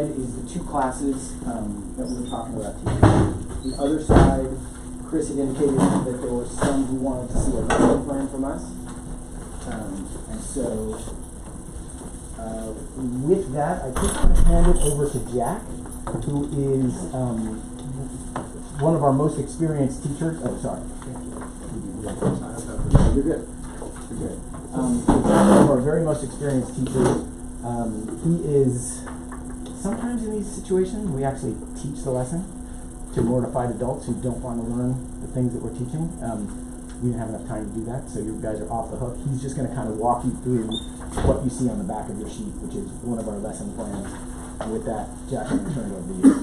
side is the two classes that we were talking about today. The other side, Chris had indicated that there were some who wanted to see a lesson plan from us. And so, with that, I think I'm going to hand it over to Jack, who is one of our most experienced teachers. Oh, sorry. You're good. You're good. One of our very most experienced teachers. He is, sometimes in these situations, we actually teach the lesson to mortified adults who don't want to learn the things that we're teaching. We didn't have enough time to do that, so you guys are off the hook. He's just going to kind of walk you through what you see on the back of your sheet, which is one of our lesson plans. And with that, Jack, I'm going to turn it over to you.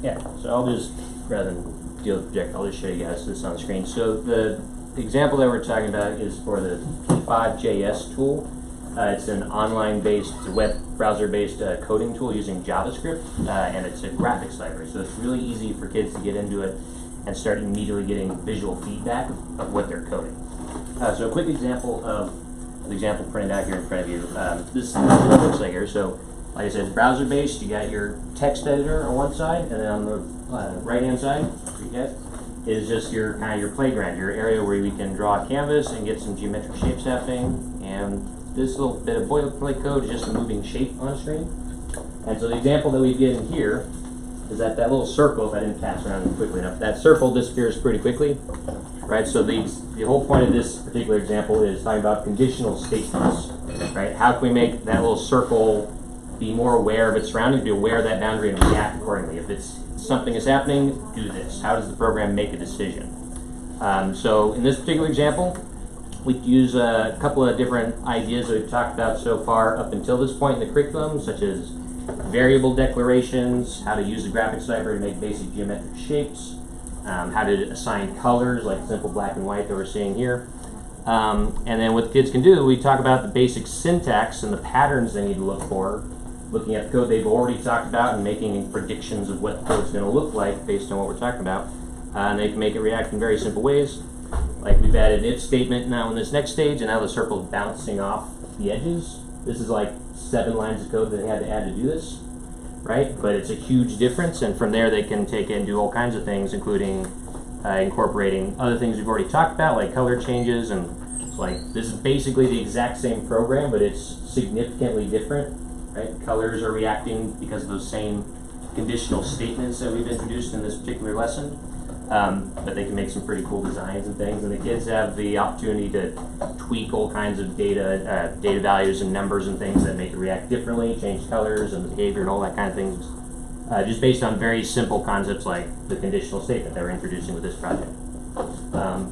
Yeah, so I'll just, rather than deal with the project, I'll just show you guys this on the screen. So the example that we're talking about is for the P5JS tool. It's an online-based, web browser-based coding tool using JavaScript, and it's a graphics library. So it's really easy for kids to get into it and start immediately getting visual feedback of what they're coding. So a quick example of the example printed out here in front of you. This is what it looks like here. So like I said, it's browser-based. You got your text editor on one side, and then on the right-hand side, for you guys, is just your kind of your playground, your area where we can draw a canvas and get some geometric shapes happening. And this little bit of boilerplate code is just a moving shape on a screen. And so the example that we get in here is that little circle, if I didn't pass around quickly enough, that circle disappears pretty quickly, right? So the whole point of this particular example is talking about conditional statements, right? How can we make that little circle be more aware of its surroundings, be aware of that boundary, and react accordingly? If it's something is happening, do this. How does the program make a decision? So in this particular example, we use a couple of different ideas that we've talked about so far up until this point in the curriculum, such as variable declarations, how to use the graphics library to make basic geometric shapes, how to assign colors like simple black and white that we're seeing here. And then what the kids can do, we talk about the basic syntax and the patterns they need to look for, looking at the code they've already talked about and making predictions of what the code's going to look like based on what we're talking about. And they can make it react in very simple ways. Like we've added an if statement now in this next stage, and now the circle's bouncing off the edges. This is like 7 lines of code that they had to add to do this, right? But it's a huge difference, and from there they can take it and do all kinds of things, including incorporating other things we've already talked about, like color changes, and it's like this is basically the exact same program, but it's significantly different, right? Colors are reacting because of those same conditional statements that we've introduced in this particular lesson. But they can make some pretty cool designs and things, and the kids have the opportunity to tweak all kinds of data values and numbers and things that make it react differently, change colors and behavior and all that kind of things, just based on very simple concepts like the conditional statement that we're introducing with this project.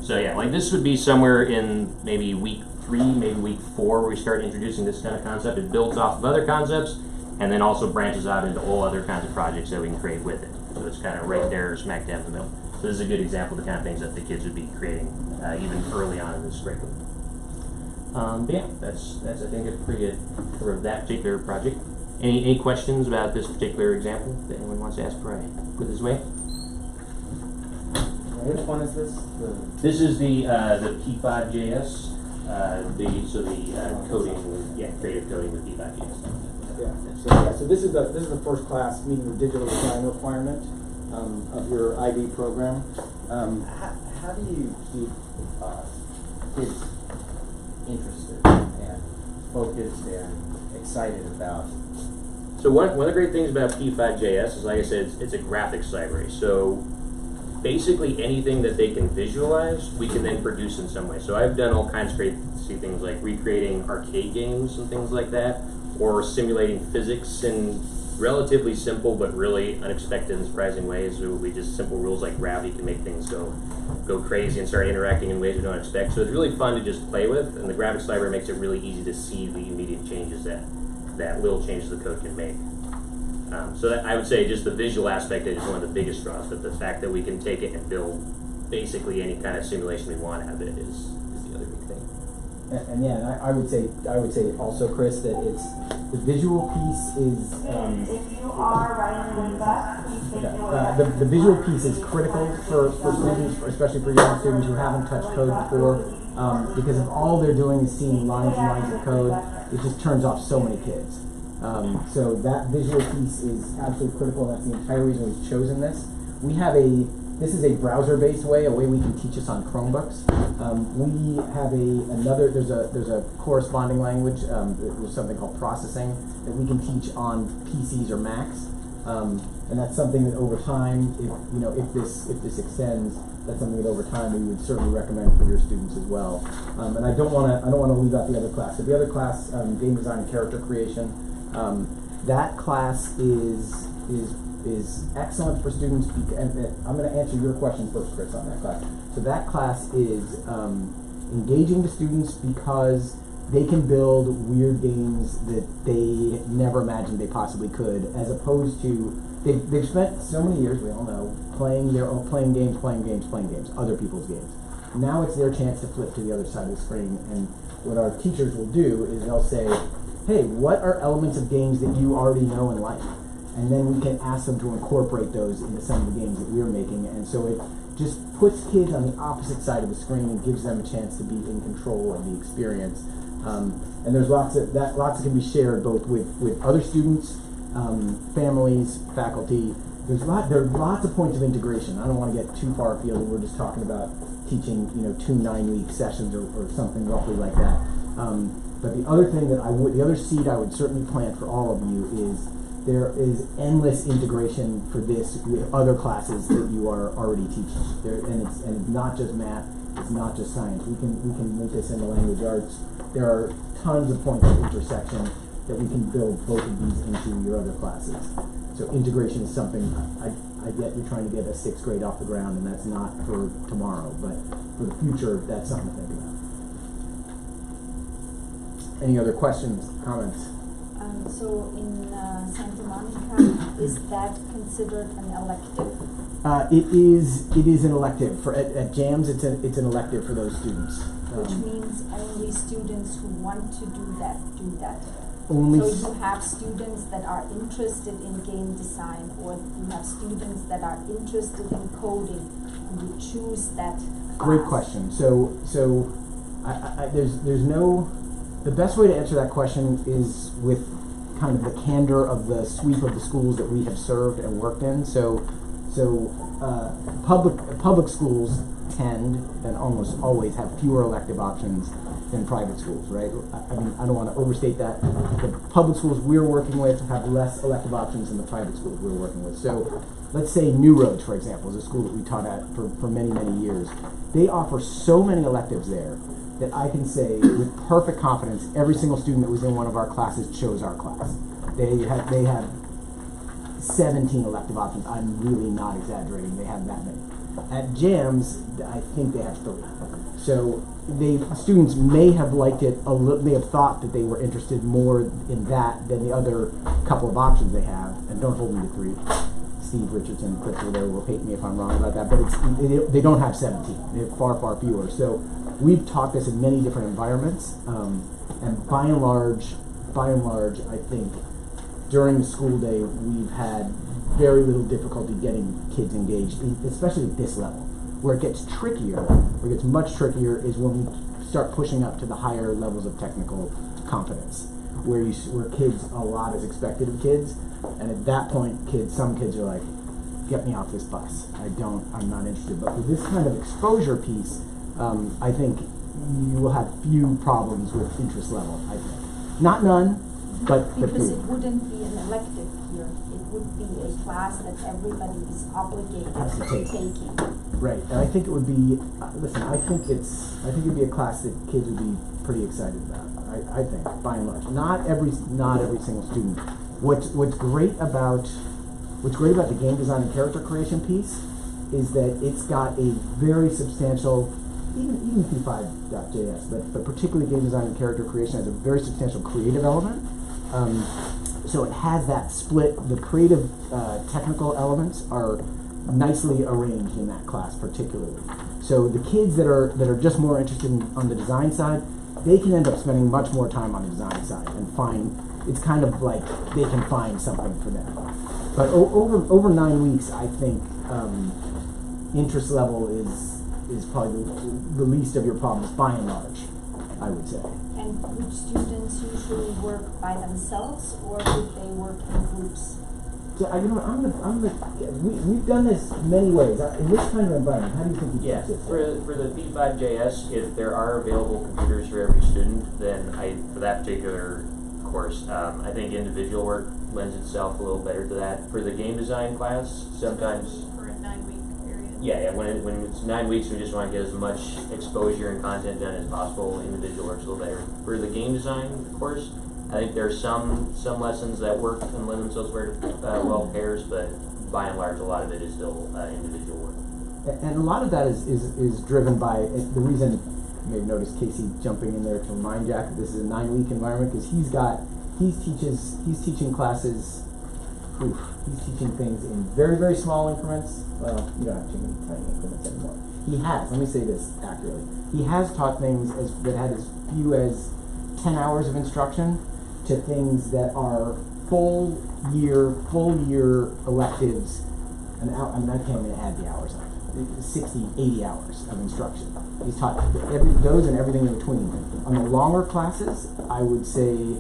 So yeah, like this would be somewhere in maybe week 3, maybe week 4, where we start introducing this kind of concept. It builds off of other concepts, and then also branches out into all other kinds of projects that we can create with it. So it's kind of right there, smack dab in the middle. So this is a good example of the kind of things that the kids would be creating even early on in this curriculum. But yeah, that's I think a pretty good for that particular project. Any questions about this particular example that anyone wants to ask before I put this away? Which one is this? This is the P5JS, coding, creative coding with P5JS. So this is the first class meeting the digital design requirement of your IB program. How do you keep kids interested and focused and excited about? So one of the great things about P5JS is, like I said, it's a graphics library. So basically anything that they can visualize, we can then produce in some way. So I've done all kinds of crazy things like recreating arcade games and things like that, or simulating physics in relatively simple but really unexpected and surprising ways. So we just simple rules like gravity can make things go crazy and start interacting in ways we don't expect. So it's really fun to just play with, and the graphics library makes it really easy to see the immediate changes that little changes the code can make. So that, I would say just the visual aspect is one of the biggest draws, but the fact that we can take it and build basically any kind of simulation we want out of it is the other big thing. And yeah, I would say also, Chris, that it's the visual piece is if you are writing the bus, please take your the visual piece is critical for students, especially for young students who haven't touched code before, because if all they're doing is seeing lines and lines of code, it just turns off so many kids. So that visual piece is absolutely critical, and that's the entire reason we've chosen this. This is a browser-based way, a way we can teach this on Chromebooks. We have there's a corresponding language, there's something called processing that we can teach on PCs or Macs. And that's something that over time, if this extends, that's something that over time we would certainly recommend for your students as well. And I don't want to leave out the other class. So the other class, game design and character creation, that class is excellent for students. And I'm going to answer your question first, Chris, on that class. So that class is engaging to students because they can build weird games that they never imagined they possibly could, as opposed to they've spent so many years, we all know, playing games, other people's games. Now it's their chance to flip to the other side of the screen, and what our teachers will do is they'll say, hey, what are elements of games that you already know and like? And then we can ask them to incorporate those into some of the games that we're making, and so it just puts kids on the opposite side of the screen and gives them a chance to be in control of the experience. And there's lots that can be shared both with other students, families, faculty. There are lots of points of integration. I don't want to get too far afield. We're just talking about teaching, 2 9-week sessions or something roughly like that. But the other thing the other seed I would certainly plant for all of you is there is endless integration for this with other classes that you are already teaching. And it's not just math. It's not just science. We can make this into language arts. There are tons of points of intersection that we can build both of these into your other classes. So integration is something I get you're trying to get a 6th grade off the ground, and that's not for tomorrow, but for the future, that's something to think about. Any other questions, comments? So in Santa Monica, is that considered an elective? It is an elective. At JAMS, it's an elective for those students. Which means only students who want to do that. Only so you have students that are interested in game design, or you have students that are interested in coding, and you choose that class. Great question. So there's no. The best way to answer that question is with kind of the candor of the sweep of the schools that we have served and worked in. So public schools tend and almost always have fewer elective options than private schools, right? I mean, I don't want to overstate that. The public schools we're working with have less elective options than the private schools we're working with. So let's say New Roads, for example, is a school that we taught at for many, many years. They offer so many electives there that I can say with perfect confidence every single student that was in one of our classes chose our class. They have 17 elective options. I'm really not exaggerating. They have that many. At JAMS, I think they have 3. So students may have liked it a little, may have thought that they were interested more in that than the other couple of options they have. And don't hold me to 3. Steve Richardson, Chris over there will hate me if I'm wrong about that, but they don't have 17. They have far, far fewer. So we've taught this in many different environments, and by and large, I think during the school day we've had very little difficulty getting kids engaged, especially at this level. Where it gets trickier, where it gets much trickier, is when we start pushing up to the higher levels of technical competence, where kids, a lot is expected of kids, and at that point, some kids are like, get me off this bus. I'm not interested. But with this kind of exposure piece, I think you will have few problems with interest level, I think. Not none, but because few. It wouldn't be an elective here. It would be a class that everybody is obligated to taking. Right, and I think it would be. Listen, I think it'd be a class that kids would be pretty excited about. I think, by and large, not every single student. What's great about the game design and character creation piece is that it's got a very substantial, even P5.js, but particularly game design and character creation has a very substantial creative element. So it has that split. The creative technical elements are nicely arranged in that class particularly. So the kids that are just more interested on the design side, they can end up spending much more time on the design side and it's kind of like they can find something for them. But over 9 weeks, I think interest level is probably the least of your problems by and large, I would say. And And would students usually work by themselves, or would they work in groups? So, you know, we've done this many ways. In this kind of environment, how do you think you Yeah, teach this? for the P5JS, if there are available computers for every student, then for that particular course, I think individual work lends itself a little better to that. For the game design class, sometimes, For a 9-week period. yeah, when it's 9 weeks, we just want to get as much exposure and content done as possible. Individual works a little better. For the game design course, I think there are some lessons that work and lend themselves very well pairs, but by and large, a lot of it is still individual work. And a lot of that is driven by the reason. You may have noticed Casey jumping in there to remind Jack that this is a 9-week environment, because he's teaching classes. He's teaching things in very, very small increments. Well, you don't have too many tiny increments anymore. Let me say this accurately. He has taught things that had as few as 10 hours of instruction to things that are full year electives. And I can't even add the hours up. 60, 80 hours of instruction. He's taught those and everything in between. On the longer classes, I would say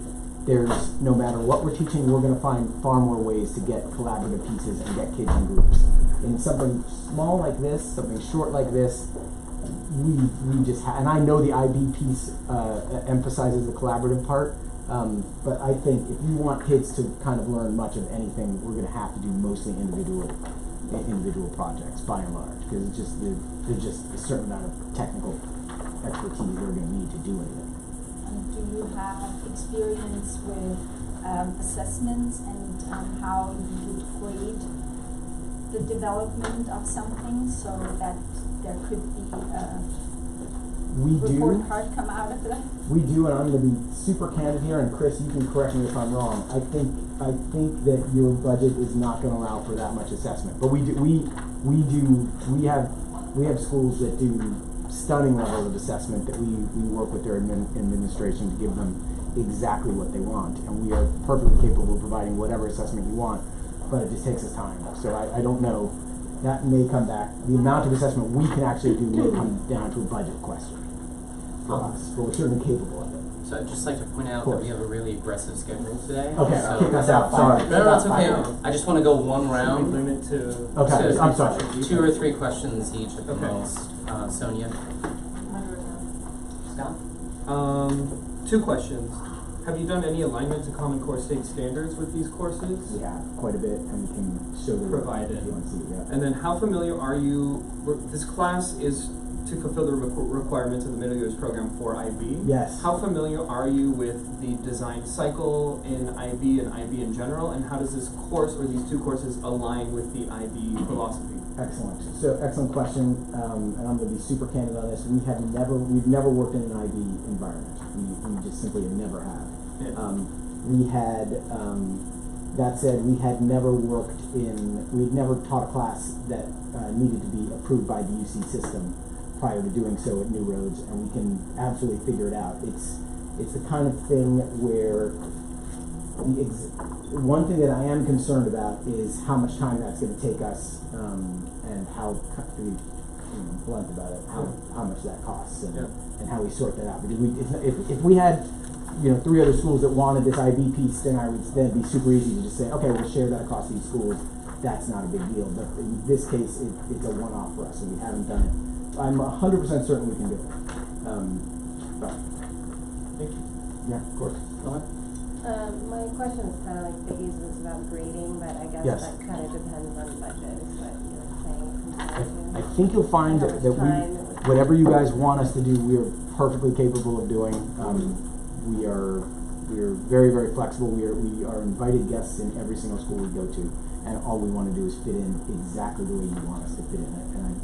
there's, no matter what we're teaching, we're going to find far more ways to get collaborative pieces and get kids in groups. In something small like this, something short like this, we just and I know the IB piece emphasizes the collaborative part, but I think if you want kids to kind of learn much of anything, we're going to have to do mostly individual projects by and large, because there's just a certain amount of technical expertise they're going to need to do anything. And do you have experience with assessments and how you would grade the development of something so that there could be a report card come out of that? We do, and I'm going to be super candid here, and Chris, you can correct me if I'm wrong. I think that your budget is not going to allow for that much assessment, but we have schools that do stunning levels of assessment that we work with their administration to give them exactly what they want, and we are perfectly capable of providing whatever assessment you want, but it just takes us time. So I don't know. That may come back. The amount of assessment we can actually do may come down to a budget question for us, but we're certainly capable of it. So I'd just like to point out that we have a really aggressive schedule today. Okay, so kick us out. Sorry. No, it's okay. I just want to go one round. Limit to. Okay, I'm sorry. 2 or 3 questions each at the most. Sonia. Scott. 2 questions. Have you done any alignment to Common Core state standards with these courses? We have quite a bit, and we can show the Provide it. if you want to see it. Yeah. And then how familiar are you, this class is to fulfill the requirements of the middle years program for IB. Yes. How familiar are you with the design cycle in IB and IB in general, and how does this course or these 2 courses align with the IB philosophy? Excellent. So excellent question, and I'm going to be super candid on this. We've never worked in an IB environment. We just simply never have. Yeah. That said, we had never taught a class that needed to be approved by the UC system prior to doing so at New Roads, and we can absolutely figure it out. It's the kind of thing where one thing that I am concerned about is how much time that's going to take us, and how, to be blunt about it, how much that costs, and how we sort that out. Because if we had 3 other schools that wanted this IB piece, then it'd be super easy to just say, okay, we'll share that across these schools. That's not a big deal. But in this case, it's a one-off for us, and we haven't done it. I'm 100% certain we can do it. But Thank you. yeah, of course. Go ahead. My question is kind of like Biggie's was about grading, but I guess Yes. that kind of depends on budget, is what you were saying. I think you'll find that whatever you guys want us to do, we are perfectly capable of doing. We are very, very flexible. We are invited guests in every single school we go to, and all we want to do is fit in exactly the way you want us to fit in. And I'm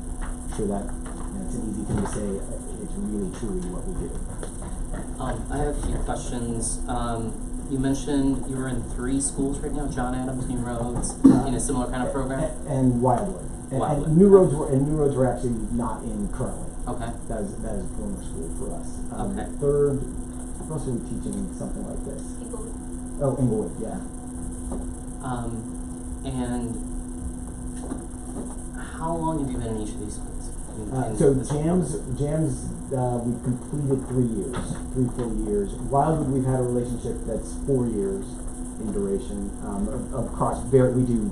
sure that's an easy thing to say. It's really truly what we do. I have a few questions. You mentioned you were in 3 schools right now: John Adams, New Roads, in a similar kind of program. And Wildwood. Wildwood. And New Roads were actually not in currently. Okay. That is a former school for us. Okay. Third, what else are we teaching something like this? Oh, Inglewood, yeah. And how long have you been in each of these schools? In So this jams, we've completed 3 years, 3 full years. Wildwood, we've had a relationship that's 4 years in duration. We do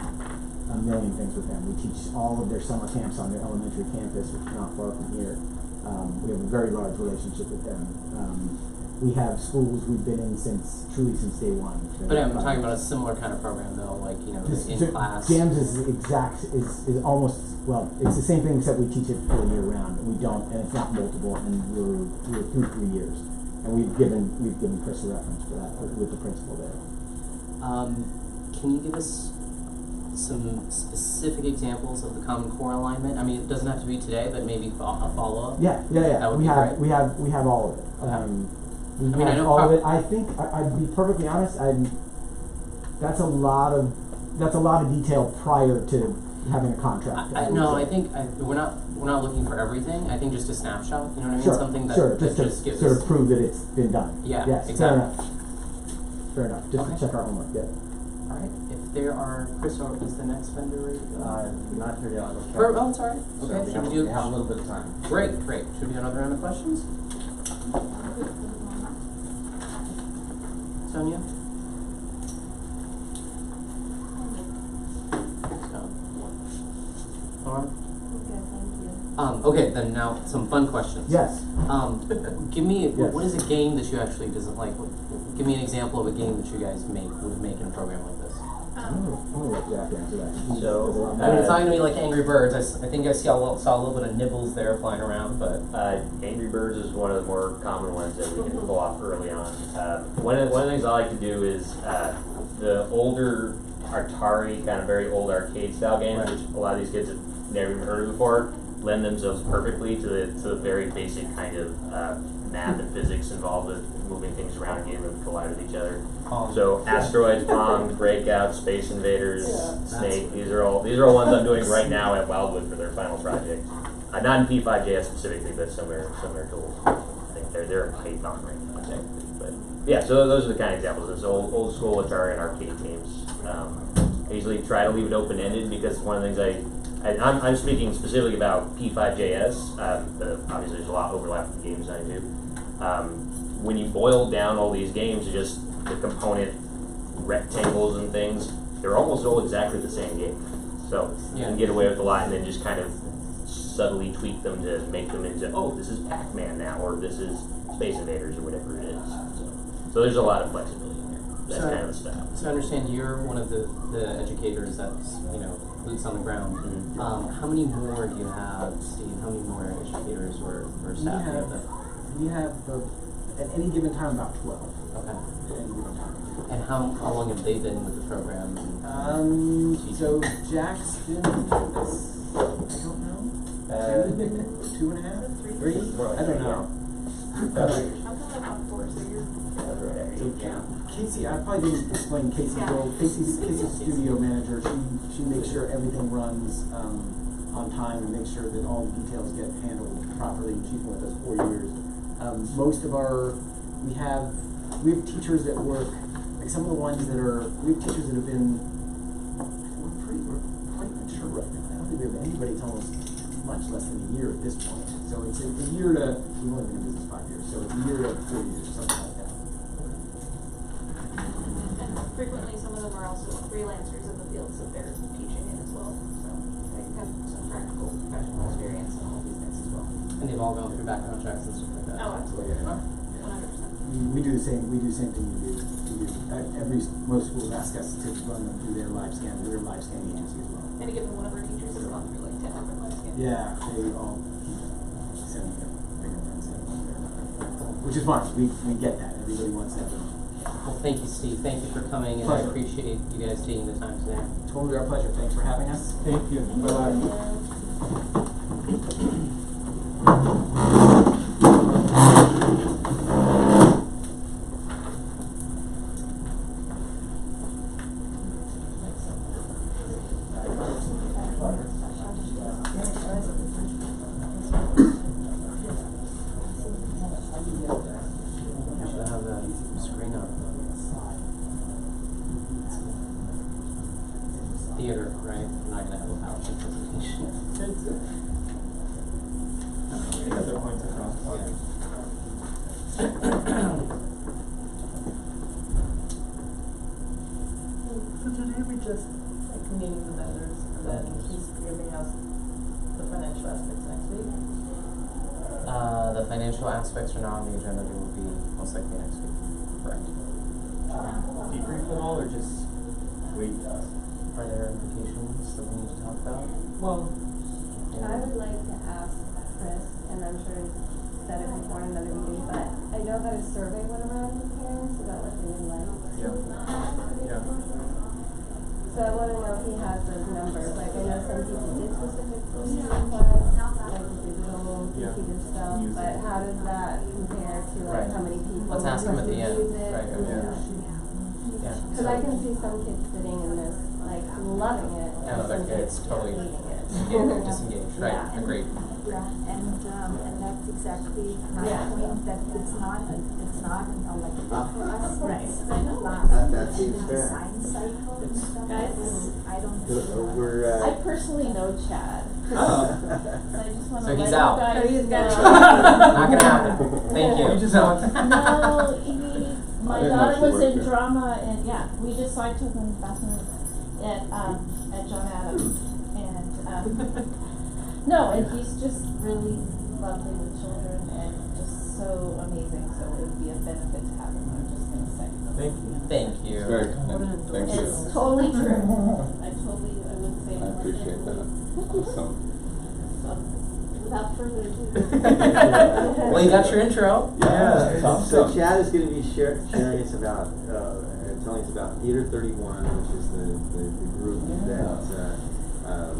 a million things with them. We teach all of their summer camps on their elementary campus, which is not far from here. We have a very large relationship with them. We have schools we've been in since day one. But I'm talking about a similar kind of program though, like, you know, This- in so class. Jams is almost, well, it's the same thing except we teach it for a year round. We don't, and it's not multiple, and we're through 3 years. And we've given Chris a reference for that with the principal there. Can you give us some specific examples of the Common Core alignment? I mean, it doesn't have to be today, but maybe a follow-up. Yeah. That would We be have great. we have all of it. Okay. We I mean, I have know all of prob- it. I think I'd be perfectly honest. That's a lot of detail prior to having a contract. I think we're not looking for everything. I think just a snapshot. You know what I mean? Sure, Something that, sure. that Just to gives sort us. of prove that it's been done. Yeah, Yes, exactly. Fair enough. Just Okay. to check our homework. Yeah. All right. If there are, Chris, or is the next vendor ready to go? Not here yet. Oh, it's all right. Okay. Should we do? We have a little bit of time. Great. Should we do another round of questions? Sonia? Laura? Okay, thank you. Okay, then now some fun questions. Yes. Give me, Yes. what is a game that you actually doesn't like? Give me an example of a game that you guys would make in a program like this. I'm gonna let Jack answer that. He So, does a lot I more. mean, it's not gonna be like Angry Birds. I think I saw a little bit of nibbles there flying around, but Angry Birds is one of the more common ones that we can pull off early on. One of the things I like to do is the older Atari, kind of very old arcade style games, which a lot of these kids have never even heard of before, lend themselves perfectly to the very basic kind of math and physics involved with moving things around and getting them to collide with each other. So Asteroids, Pong, Breakout, Space Invaders, Snake, these are all ones I'm doing right now at Wildwood for their final project. Not in P5JS specifically, but similar tools. I think they're in Python right now, technically. But yeah, so those are the kind of examples. It's old school Atari and arcade games. I usually try to leave it open ended because one of the things I'm speaking specifically about P5JS. But obviously, there's a lot of overlap with the games I do. When you boil down all these games to just the component rectangles and things, they're almost all exactly the same game. So you can get away with a lot and then just kind of subtly tweak them to make them into, oh, this is Pac-Man now, or this is Space Invaders, or whatever it is. So there's a lot of flexibility in there. That's kind of the style. So I understand you're one of the educators that's, boots on the ground. Mm-hmm. How many more do you have, Steve? How many more educators or staff do you have? We have at any given time about 12. Okay. At any given time. And how long have they been with the program? So Jack's been with us, I don't know, 2.5, 3? I don't know. Casey, I probably didn't explain Casey's role. Casey's studio manager. She makes sure everything runs on time and makes sure that all the details get handled properly. She's been with us 4 years. We have teachers that work, like some of the ones that we have teachers that have been, we're quite mature right now. I don't think we have anybody that's almost much less than a year at this point. So it's a year to, we've only been in business 5 years, so it's a year to 4 years, something like that. And frequently, some of them are also freelancers in the fields that they're teaching in as well. So they have some practical professional experience in all of these things as well. And they've all gone through background checks and stuff like that. Oh, absolutely. 100%. We do the same thing we do. Most schools ask us to run them through their live scan. We're a live scanning agency as well. And a given one of our teachers has gone through like 10 different live scans. Yeah, they all keep sending their fingerprints in. Which is fine. We get that. Everybody wants that. Well, thank you, Steve. Thank you for coming, and Pleasure. I appreciate you guys taking the time today. Totally our pleasure. Thanks for having us. Thank you. Bye-bye. I should have the screen up. theater, right? You're not gonna have a PowerPoint presentation. Because they're points across. So today we just like meeting the vendors and then he's giving us the financial aspects next week. The financial aspects are not on the agenda, they will be most likely next week. Correct. Debrief them all or just wait? Are there implications that we need to talk about? Well, I would like to ask Chris, and I'm sure he's said it before in another meeting, but I know that a survey went around to parents about what they would like. yeah. So I wanna know if he has those numbers, like I know some people did specifically request, like digital Yeah. computer stuff, Use but it. how does that compare to like Right. how many people Let's ask him at the end. use it? Right, yeah. Yeah. Cause I can see some kids sitting in this, like loving it, And and other some kids kids totally hating it. disengaged, right? Yeah. Agreed. Yeah, and that's exactly my Yeah. point, that it's not like for us, Right. it's last That seems in the fair. design cycle and stuff, Guys, and I don't see that. We're, I personally know Chad. So I just wanna So let he's you out. guys He's know. Not gonna happen. Thank you. You just want. No, my didn't know daughter she was worked in there. drama and yeah, we just saw each other in the bathroom at John Adams and no, and he's just really lovely with children and just so amazing, so it would be a benefit to have him, I'm just gonna say. Thank you. Thank you. It's very kind. Thank you. It's totally true. I would say. I appreciate that. Awesome. So, without further ado. Well, you got your intro. Yeah. So Awesome. Chad is going to be sharing us about, telling us about Theater 31, which is the group that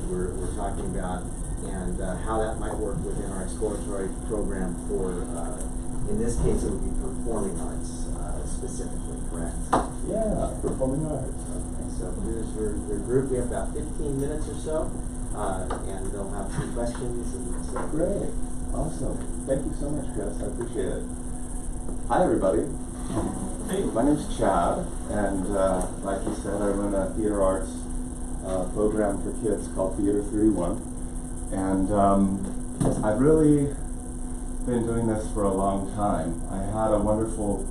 we're talking about, and how that might work within our exploratory program for, in this case, it would be performing arts specifically, correct? Yeah, performing arts. Okay, so here's your group. We have about 15 minutes or so, and they'll have some questions. And so Great. Awesome. Thank you so much, Chris. I appreciate it. Hi, everybody. Hey. My name's Chad, and like you said, I run a theater arts program for kids called Theater 31. And I've really been doing this for a long time. I had a wonderful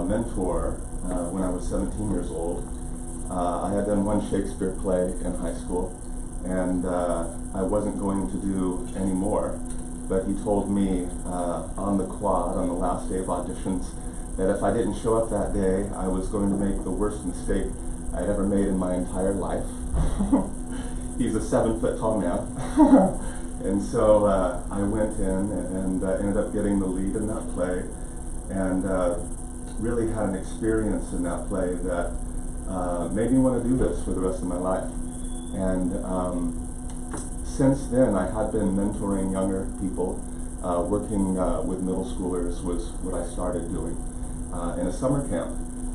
mentor when I was 17 years old. I had done one Shakespeare play in high school, and I wasn't going to do any more. But he told me on the quad, on the last day of auditions, that if I didn't show up that day, I was going to make the worst mistake I'd ever made in my entire life. He's a 7-foot-tall man. And so I went in and ended up getting the lead in that play, and really had an experience in that play that made me want to do this for the rest of my life. And since then, I had been mentoring younger people. Working with middle schoolers was what I started doing in a summer camp.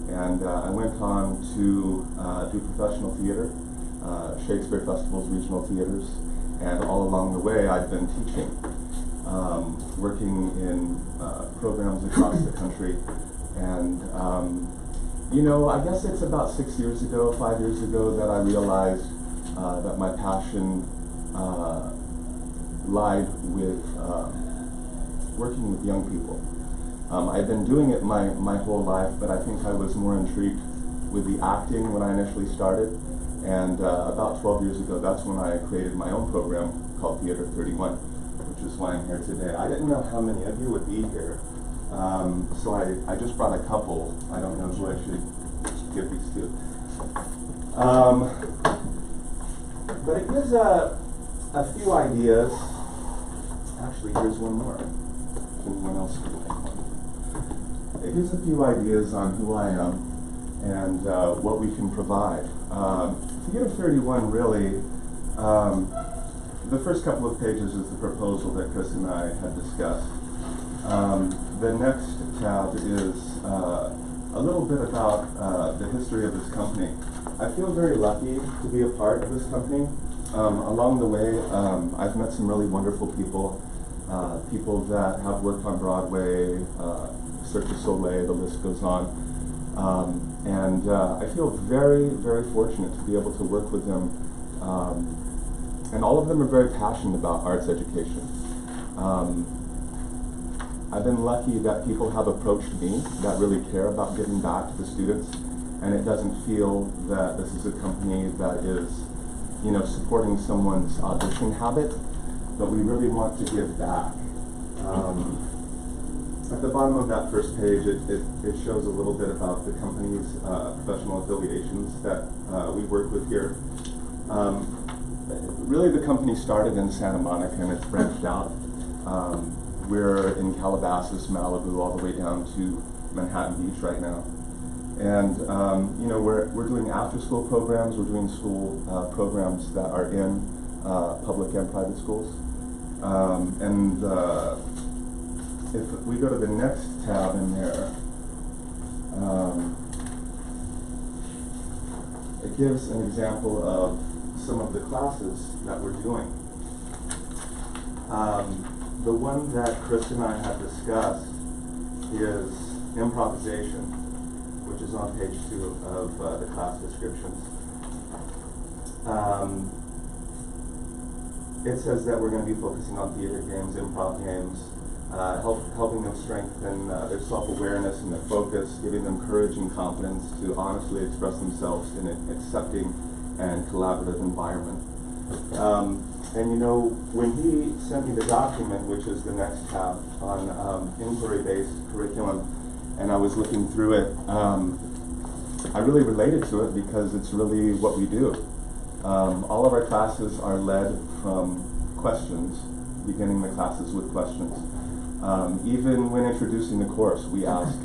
And I went on to do professional theater, Shakespeare festivals, regional theaters, and all along the way I've been teaching, working in programs across the country. And you know, I guess it's about 5 years ago, that I realized that my passion lied with working with young people. I've been doing it my whole life, but I think I was more intrigued with the acting when I initially started. And about 12 years ago, that's when I created my own program called Theater 31, which is why I'm here today. I didn't know how many of you would be here, so I just brought a couple. I don't know who I should give these to. But it gives a few ideas. Actually, here's one more. Anyone else would like one? It gives a few ideas on who I am and what we can provide. Theater 31 really, the first couple of pages is the proposal that Chris and I had discussed. The next tab is a little bit about the history of this company. I feel very lucky to be a part of this company. Along the way, I've met some really wonderful people, people that have worked on Broadway, Cirque du Soleil, the list goes on. And I feel very, very fortunate to be able to work with them And all of them are very passionate about arts education. I've been lucky that people have approached me that really care about giving back to the students, and it doesn't feel that this is a company that is, you know, supporting someone's audition habit, but we really want to give back. At the bottom of that first page, it shows a little bit about the company's professional affiliations that we work with here. Really, the company started in Santa Monica and it's branched out. We're in Calabasas, Malibu, all the way down to Manhattan Beach right now. And you know, we're doing after-school programs. We're doing school programs that are in public and private schools. If we go to the next tab in there, it gives an example of some of the classes that we're doing. The one that Chris and I have discussed is improvisation, which is on page 2 of the class descriptions. It says that we're going to be focusing on theater games, improv games, helping them strengthen their self-awareness and their focus, giving them courage and confidence to honestly express themselves in an accepting and collaborative environment. And you know, when he sent me the document, which is the next tab on inquiry-based curriculum, and I was looking through it, I really related to it because it's really what we do. All of our classes are led from questions, beginning the classes with questions. Even when introducing the course, we ask,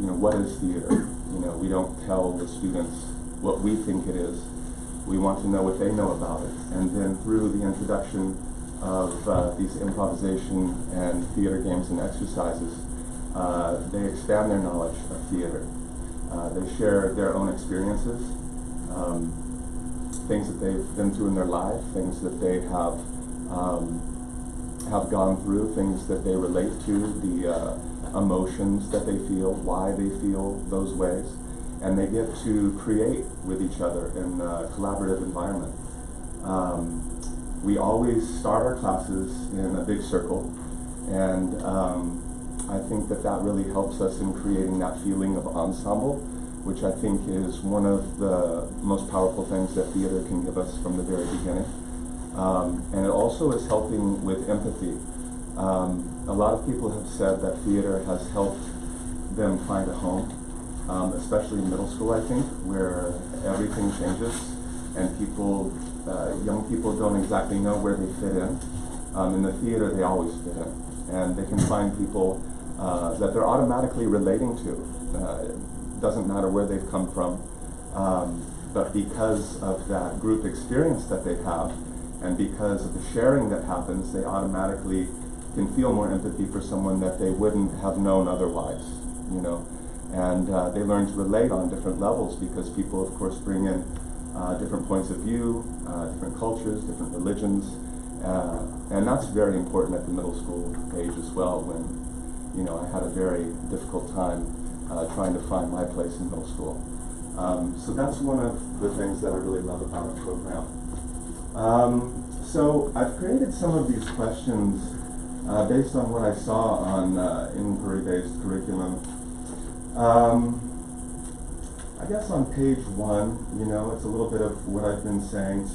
you know, what is theater? You know, we don't tell the students what we think it is. We want to know what they know about it. And then through the introduction of these improvisation and theater games and exercises, they expand their knowledge of theater. They share their own experiences, things that they've been through in their life, things that they have gone through, things that they relate to, the emotions that they feel, why they feel those ways. And they get to create with each other in a collaborative environment. We always start our classes in a big circle, and I think that that really helps us in creating that feeling of ensemble, which I think is one of the most powerful things that theater can give us from the very beginning. And it also is helping with empathy. A lot of people have said that theater has helped them find a home. Especially in middle school, I think, where everything changes and people, young people don't exactly know where they fit in. In the theater, they always fit in. And they can find people that they're automatically relating to. It doesn't matter where they've come from, but because of that group experience that they have, and because of the sharing that happens, they automatically can feel more empathy for someone that they wouldn't have known otherwise, you know. And they learn to relate on different levels because people, of course, bring in different points of view, different cultures, different religions, and that's very important at the middle school age as well. When, you know, I had a very difficult time trying to find my place in middle school. So that's one of the things that I really love about our program. So I've created some of these questions based on what I saw on inquiry-based curriculum. I guess on page 1, you know, it's a little bit of what I've been saying.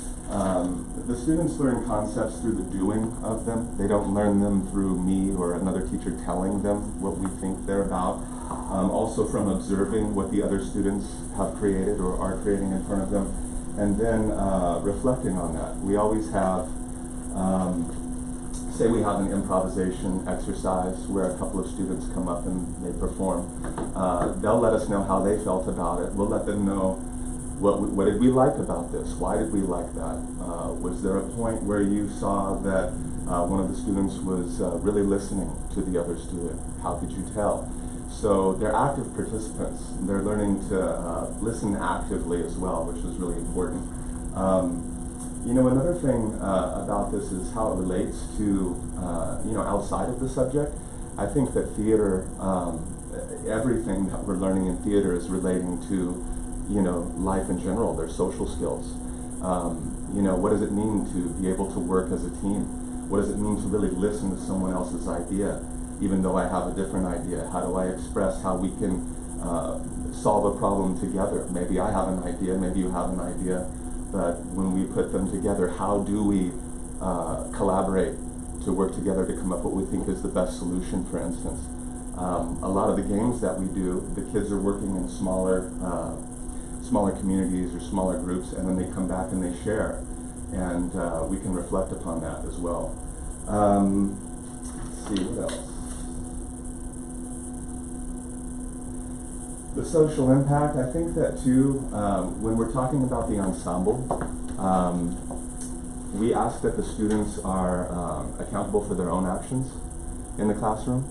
The students learn concepts through the doing of them. They don't learn them through me or another teacher telling them what we think they're about. Also from observing what the other students have created or are creating in front of them, and then reflecting on that. We always have say we have an improvisation exercise where a couple of students come up and they perform. They'll let us know how they felt about it. We'll let them know what did we like about this? Why did we like that? Was there a point where you saw that one of the students was really listening to the other student? How could you tell? So they're active participants. They're learning to listen actively as well, which is really important. You know, another thing about this is how it relates to, you know, outside of the subject. I think that theater, everything that we're learning in theater is relating to, you know, life in general, their social skills. You know, what does it mean to be able to work as a team? What does it mean to really listen to someone else's idea, even though I have a different idea? How do I express how we can solve a problem together? Maybe I have an idea, maybe you have an idea, but when we put them together, how do we collaborate to work together to come up with what we think is the best solution, for instance? A lot of the games that we do, the kids are working in smaller communities or smaller groups, and then they come back and they share, and we can reflect upon that as well. Let's see, what else? The social impact, I think that too, when we're talking about the ensemble, we ask that the students are accountable for their own actions in the classroom,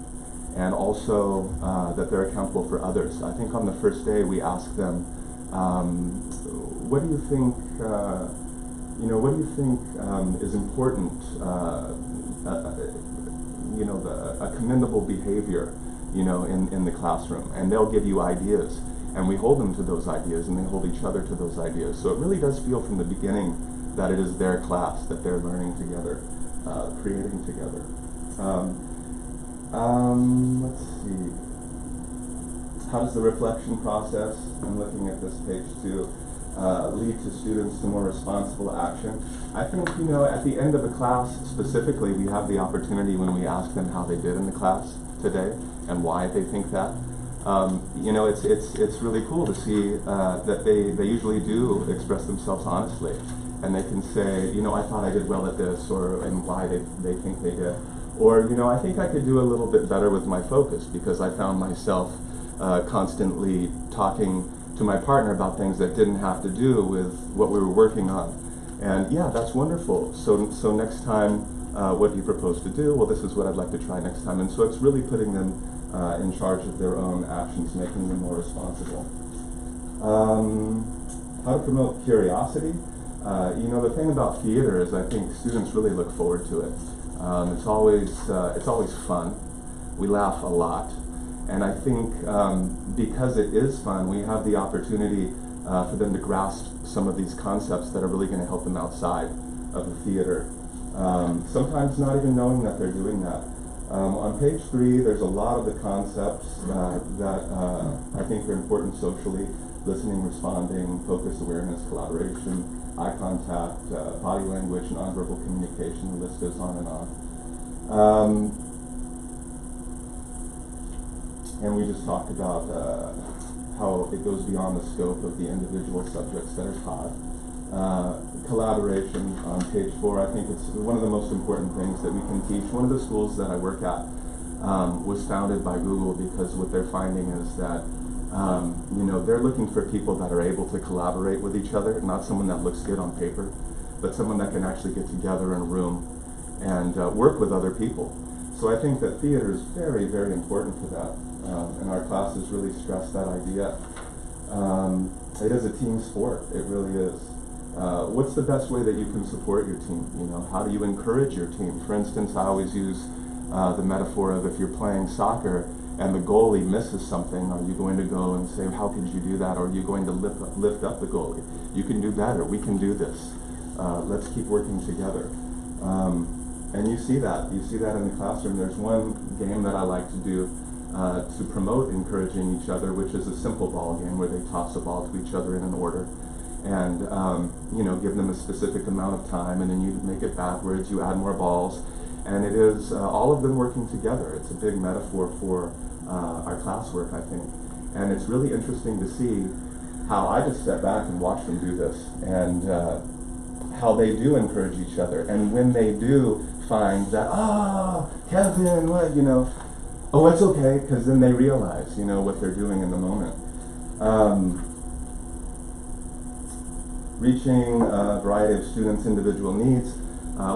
and also that they're accountable for others. I think on the first day we ask them, what do you think, what do you think is important, a commendable behavior, in the classroom, and they'll give you ideas, and we hold them to those ideas, and they hold each other to those ideas. So it really does feel from the beginning that it is their class, that they're learning together, creating together. Let's see. How does the reflection process, I'm looking at this page too, lead to students to more responsible action? I think, at the end of the class specifically, we have the opportunity when we ask them how they did in the class today and why they think that. It's really cool to see that they usually do express themselves honestly, and they can say, I thought I did well at this, and why they think they did. Or, I think I could do a little bit better with my focus because I found myself constantly talking to my partner about things that didn't have to do with what we were working on. And yeah, that's wonderful. So next time, what do you propose to do? Well, this is what I'd like to try next time. And so it's really putting them in charge of their own actions, making them more responsible. How to promote curiosity. The thing about theater is I think students really look forward to it. It's always fun. We laugh a lot. And I think because it is fun, we have the opportunity for them to grasp some of these concepts that are really going to help them outside of the theater. Sometimes not even knowing that they're doing that. On page 3, there's a lot of the concepts that I think are important socially: listening, responding, focus, awareness, collaboration, eye contact, body language, nonverbal communication. The list goes on and on. And we just talked about how it goes beyond the scope of the individual subjects that are taught. Collaboration on page 4, I think it's one of the most important things that we can teach. One of the schools that I work at was founded by Google because what they're finding is that they're looking for people that are able to collaborate with each other, not someone that looks good on paper, but someone that can actually get together in a room and work with other people. So I think that theater is very, very important for that. And our classes really stress that idea. It is a team sport, it really is. What's the best way that you can support your team? How do you encourage your team? For instance, I always use the metaphor of if you're playing soccer and the goalie misses something, are you going to go and say, how could you do that? Or are you going to lift up the goalie? You can do better, we can do this. Let's keep working together. And you see that in the classroom. There's one game that I like to do to promote encouraging each other, which is a simple ball game where they toss a ball to each other in an order. And give them a specific amount of time, and then you make it backwards, you add more balls, and it is all of them working together. It's a big metaphor for our classwork, I think. And it's really interesting to see how I just step back and watch them do this, and how they do encourage each other. And when they do find that, Kevin, what, oh, it's okay, because then they realize, what they're doing in the moment. Reaching a variety of students' individual needs.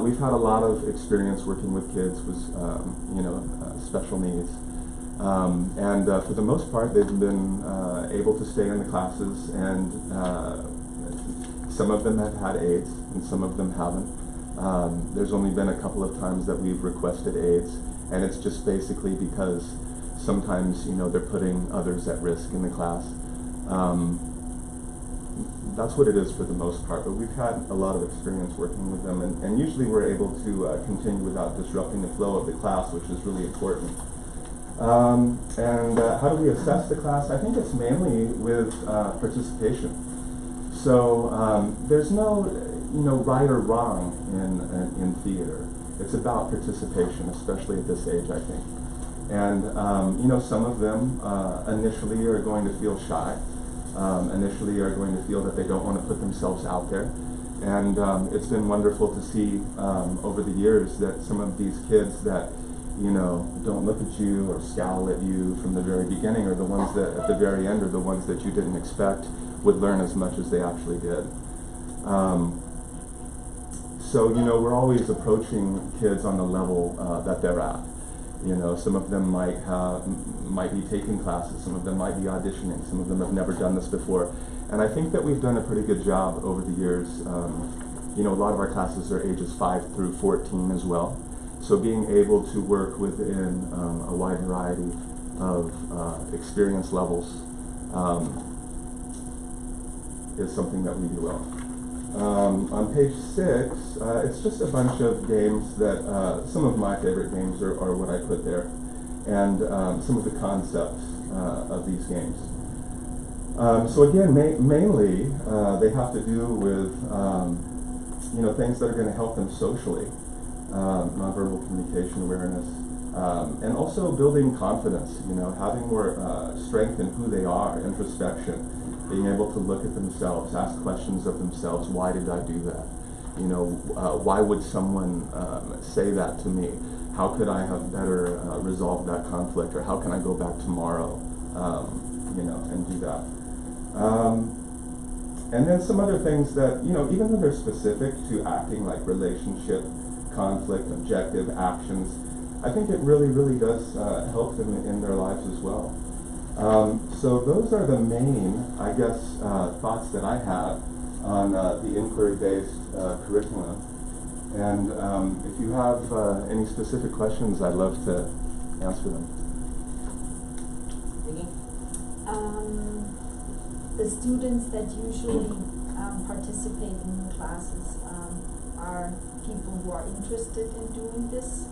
We've had a lot of experience working with kids with, special needs. And for the most part, they've been able to stay in the classes, and some of them have had aids, and some of them haven't. There's only been a couple of times that we've requested aids, and it's just basically because sometimes, they're putting others at risk in the class. that's what it is for the most part, but we've had a lot of experience working with them, and usually we're able to continue without disrupting the flow of the class, which is really important. How do we assess the class? I think it's mainly with participation. So there's no right or wrong in theater. It's about participation, especially at this age, I think. And some of them initially are going to feel shy. Initially are going to feel that they don't want to put themselves out there. And it's been wonderful to see over the years that some of these kids that don't look at you or scowl at you from the very beginning are the ones that at the very end are the ones that you didn't expect would learn as much as they actually did. So we're always approaching kids on the level that they're at. Some of them might be taking classes, some of them might be auditioning, some of them have never done this before. And I think that we've done a pretty good job over the years. A lot of our classes are ages 5 through 14 as well. So being able to work within a wide variety of experience levels is something that we do well. On page 6, it's just a bunch of games that, some of my favorite games are what I put there, and some of the concepts of these games. So again, mainly they have to do with things that are going to help them socially, nonverbal communication awareness, and also building confidence, having more strength in who they are, introspection, being able to look at themselves, ask questions of themselves. Why did I do that? Why would someone say that to me? How could I have better resolved that conflict? Or how can I go back tomorrow, and do that? And then some other things that, even though they're specific to acting, like relationship, conflict, objective, actions, I think it really, really does help them in their lives as well. So those are the main, I guess, thoughts that I have on the inquiry-based curriculum. And if you have any specific questions, I'd love to answer them. The students that usually participate in the classes are people who are interested in doing this,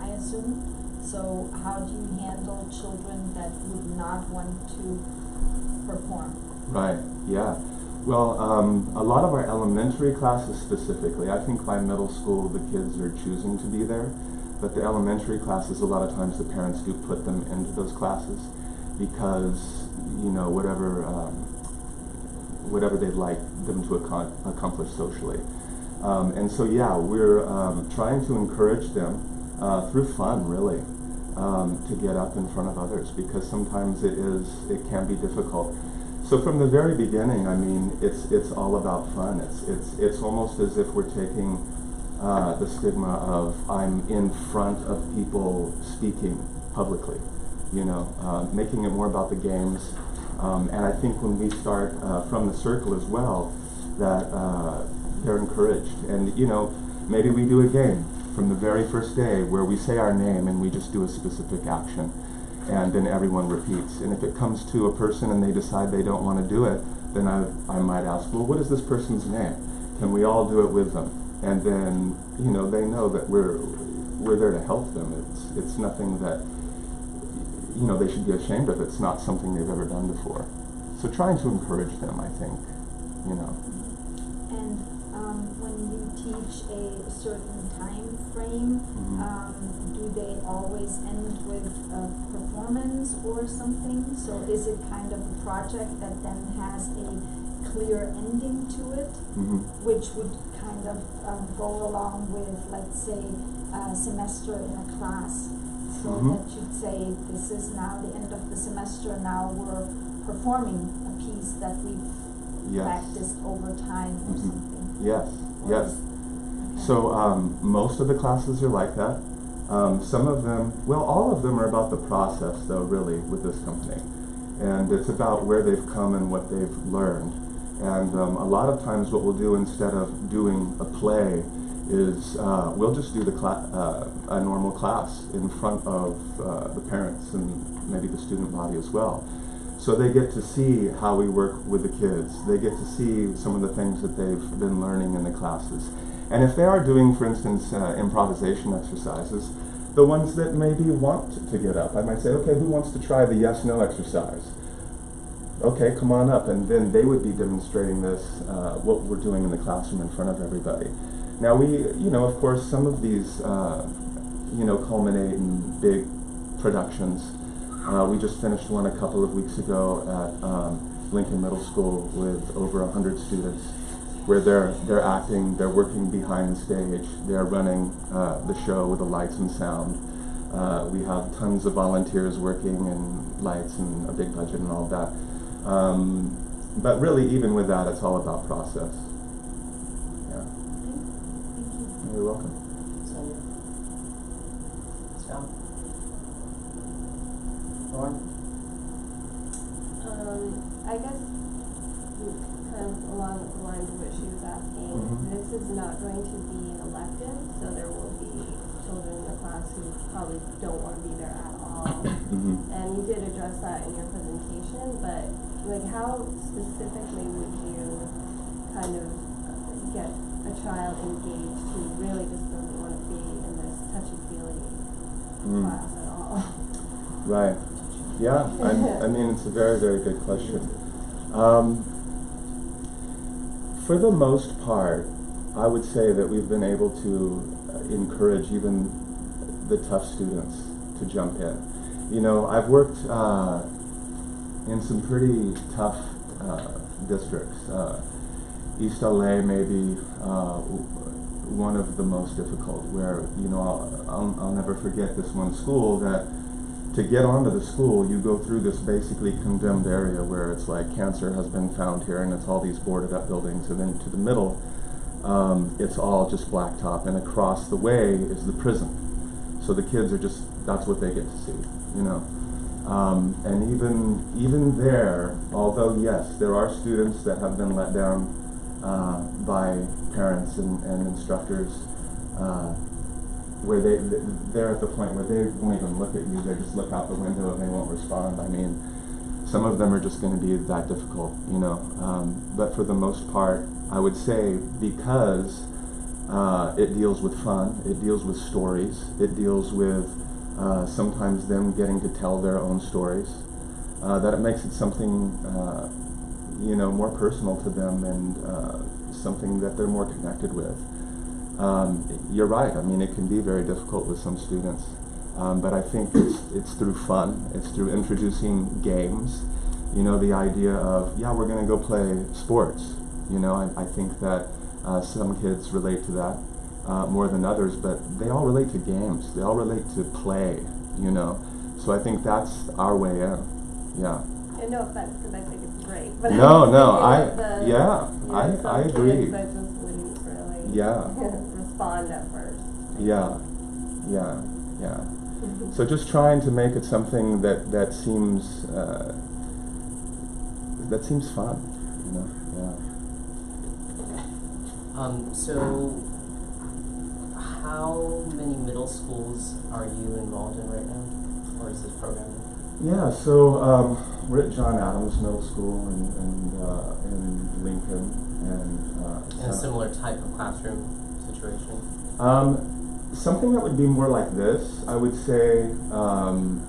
I assume. So how do you handle children that would not want to perform? Right, yeah. Well, a lot of our elementary classes specifically, I think by middle school the kids are choosing to be there, but the elementary classes, a lot of times the parents do put them into those classes because, whatever they'd like them to accomplish socially. And so yeah, we're trying to encourage them through fun, really. To get up in front of others, because sometimes it can be difficult. So from the very beginning, I mean, it's all about fun. It's almost as if we're taking the stigma of I'm in front of people speaking publicly, making it more about the games. And I think when we start from the circle as well, that they're encouraged. And maybe we do a game from the very first day where we say our name and we just do a specific action, and then everyone repeats. And if it comes to a person and they decide they don't want to do it, then I might ask, well, what is this person's name? Can we all do it with them? And then they know that we're there to help them. It's nothing that they should be ashamed of. It's not something they've ever done before. So trying to encourage them, I think, And when you teach a certain time frame, do they always end with a performance or something? So is it kind of a project that then has a clear ending to it, which would kind of go along with, let's say, a semester in a class? So that you'd say, this is now the end of the semester, now we're performing a piece that we've practiced over time or something. Yes, yes. So most of the classes are like that. Some of them, well, all of them are about the process, though, really, with this company. And it's about where they've come and what they've learned. And a lot of times what we'll do instead of doing a play is we'll just do a normal class in front of the parents and maybe the student body as well. So they get to see how we work with the kids. They get to see some of the things that they've been learning in the classes. And if they are doing, for instance, improvisation exercises, the ones that maybe want to get up, I might say, okay, who wants to try the yes-no exercise? Okay, come on up. And then they would be demonstrating this, what we're doing in the classroom in front of everybody. Now of course, some of these, culminate in big productions. We just finished one a couple of weeks ago at Lincoln Middle School with over 100 students, where they're acting, they're working behind the stage, they're running the show with the lights and sound. We have tons of volunteers working and lights and a big budget and all that. But really, even with that, it's all about process. Yeah. Thank you. You're welcome. Sonia. Scott. Lauren? I guess kind of along the lines of what she was asking, this is not going to be an elective, so there will be children in the class who probably don't want to be there at all. And you did address that in your presentation, but like how specifically would you kind of get a child engaged who really just doesn't want to be in this touchy-feely class at all? Right. Yeah, I mean, it's a very, very good question. For the most part, I would say that we've been able to encourage even the tough students to jump in. I've worked in some pretty tough districts. East LA may be one of the most difficult, where I'll never forget this one school that to get onto the school, you go through this basically condemned area where it's like cancer has been found here, and it's all these boarded up buildings, and then to the middle, it's all just blacktop, and across the way is the prison. So the kids are that's what they get to see, And even there, although yes, there are students that have been let down by parents and instructors, where they're at the point where they won't even look at you, they just look out the window and they won't respond. I mean, some of them are just going to be that difficult, but for the most part, I would say, because it deals with fun, it deals with stories, it deals with sometimes them getting to tell their own stories, that it makes it something more personal to them, and something that they're more connected with. You're right. I mean, it can be very difficult with some students, but I think it's through fun. It's through introducing games. The idea of, we're going to go play sports. I think that some kids relate to that more than others, but they all relate to games. They all relate to play. So I think that's our way in. Yeah. And no offense, because I think it's great. But No, I some agree. kids that just wouldn't really respond at first. Yeah. So just trying to make it something that seems fun, Yeah. So how many middle schools are you involved in right now, or is this program? Yeah. So we're at John Adams Middle School in Lincoln, and In a similar type of classroom situation? Something that would be more like this, I would say,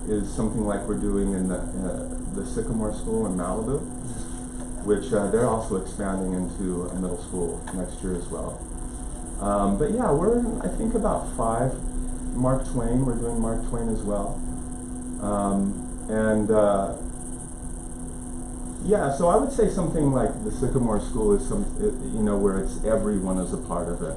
is something like we're doing in the Sycamore School in Malibu, which they're also expanding into a middle school next year as well. But yeah, we're in, I think, about 5. Mark Twain, we're doing Mark Twain as well. So I would say something like the Sycamore School is where it's everyone is a part of it.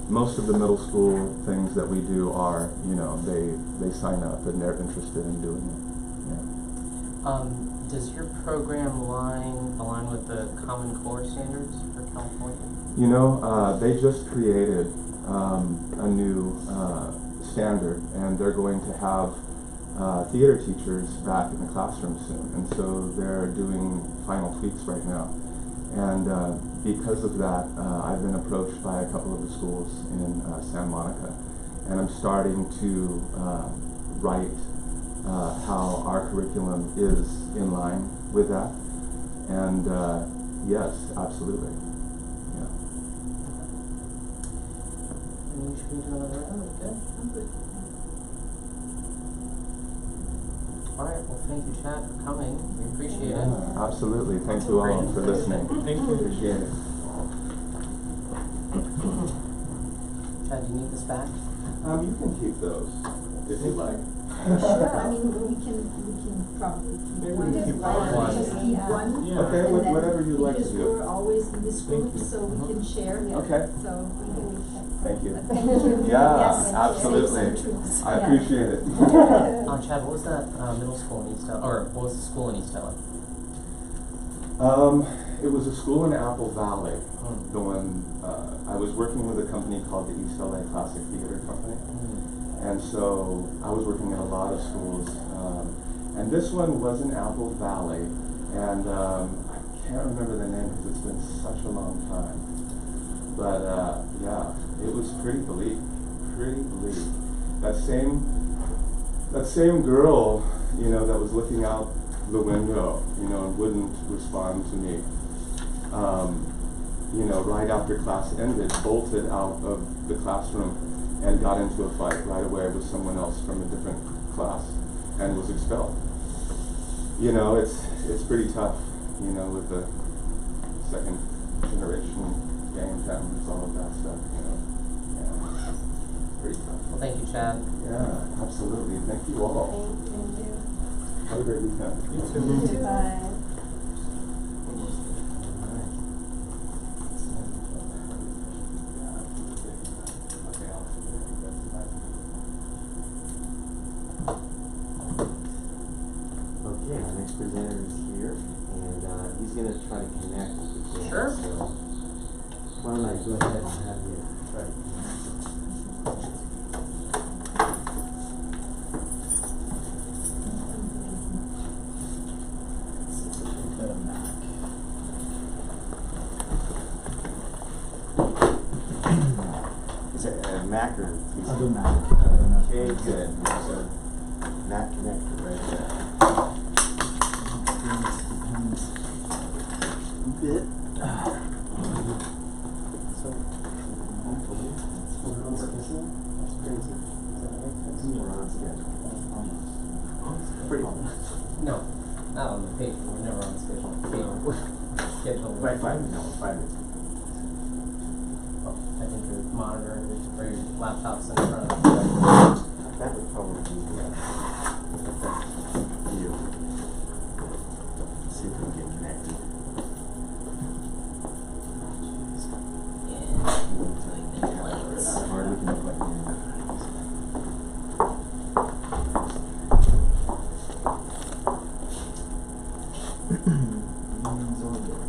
Most of the middle school things that we do are, they sign up and they're interested in doing it. Yeah. Does your program align with the Common Core standards for California? They just created a new standard, and they're going to have theater teachers back in the classroom soon, and so they're doing final tweaks right now. And because of that, I've been approached by a couple of the schools in Santa Monica, and I'm starting to write how our curriculum is in line with that. And yes, absolutely. Yeah. And should we do another round? Good? I'm good. Alright, well thank you Chad for coming. We appreciate it. Yeah, absolutely. Thank you all for listening. Thank you. Appreciate it. Chad, do you need this back? You can keep those if you like. Sure, I mean, we can probably keep Maybe one. we can keep one. Just keep one. Yeah. Okay, And then, whatever you'd like to because do. we're always in this group, Thank you. so we can share, Okay. so we can. Thank you. Thank you. Yeah, Yes, absolutely. say some truths. I Yeah. appreciate it. Chad, what was that middle school in East Ellen, or what was the school in East Ellen? It was a school in Apple Valley. Mm. The one, I was working with a company called the East LA Classic Theater Company. And so I was working at a lot of schools. And this one was in Apple Valley. And I can't remember the name because it's been such a long time. But yeah, it was pretty bleak. Pretty bleak. That same girl, you know, that was looking out the window, you know, and wouldn't respond to me. You know, right after class ended, bolted out of the classroom and got into a fight right away with someone else from a different class and was expelled. You know, it's pretty tough, you know, with the second generation gang families, all of that stuff, you know. Yeah, pretty tough. Well thank you Chad. Yeah, absolutely. Thank you all. Thank you. Have a great weekend. You too. Bye. Okay, our next presenter is here, and he's going to try to connect with the kids. Sure. So why don't I go ahead and have you try to connect? Is it a Mac or PC? I'll do Mac. Okay, good. So Mac connector right there. Bit. So hopefully we're on schedule. That's crazy. Is that right? We're on schedule. Almost. Pretty close. No, not on the paper, we're never on schedule. Schedule. Right, 5 minutes. No, 5 minutes. Oh, I think your monitor or your laptop's in front of you. That would probably be you. See if we can get connected. Or we can plug in. It's all good.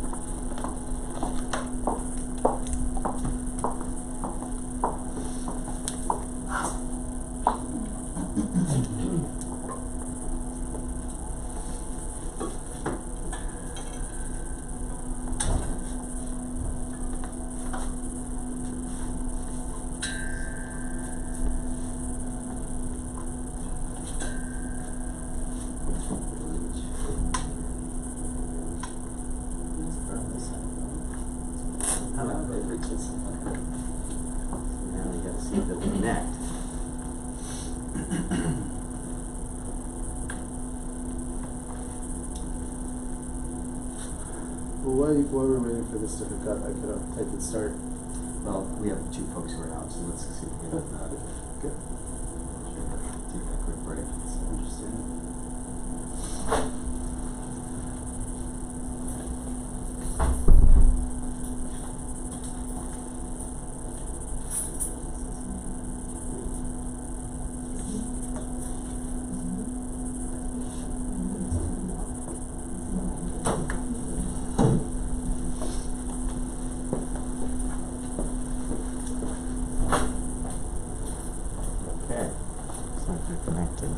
How about it reaches? Now we gotta see if it'll connect. Well, while we're waiting for this to hook up, I could start. Well, we have 2 folks who are out, so let's see if we can Good. take a quick break. It's interesting. Okay. Looks like they're connected.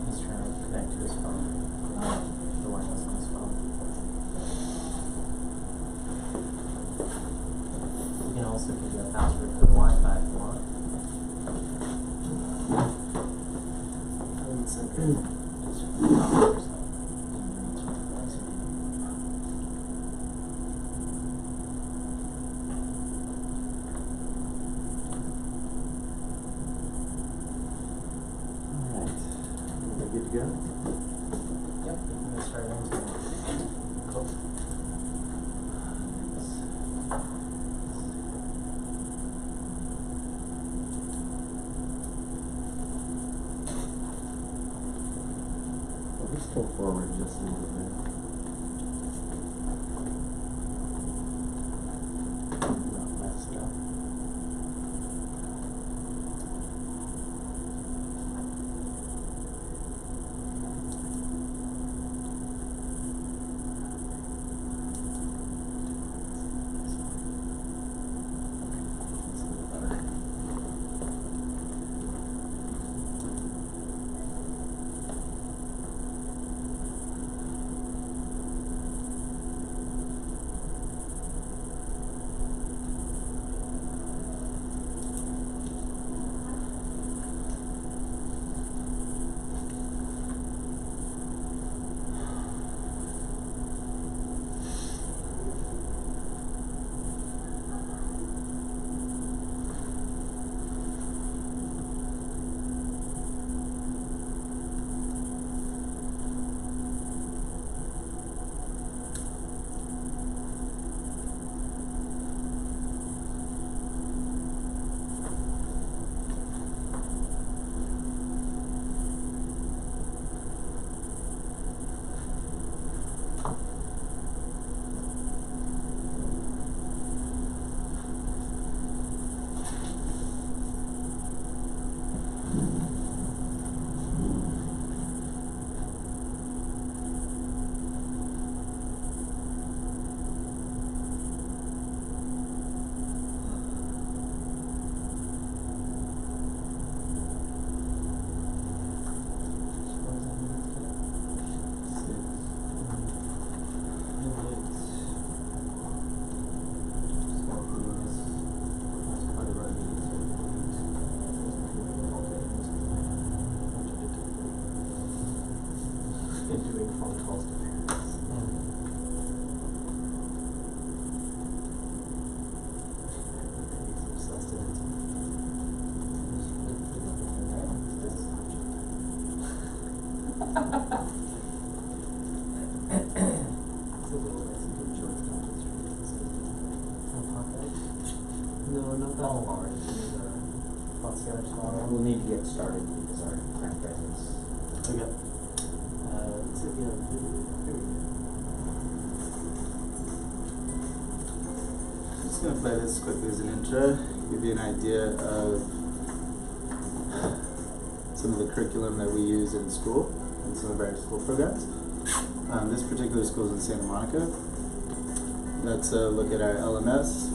He's trying to connect to his phone. The wireless on his phone. We can also give you a password for the Wi-Fi if you want. 1 second. Just for the hours. Alright. Are we good to go? Yep, you can get started on Cool. Well, let's pull forward just a little bit. Not messed up. It's a little better. Doing phone calls to parents. He's obsessed with it. It's a little Mexican short conference. No, not that far. What's the other small We'll need to get started because our current presence. Okay. Let's see if we have a video. Here we go. I'm just gonna play this quickly as an intro, give you an idea of some of the curriculum that we use in school and some of our school programs. This particular school is in Santa Monica. Let's look at our LMS,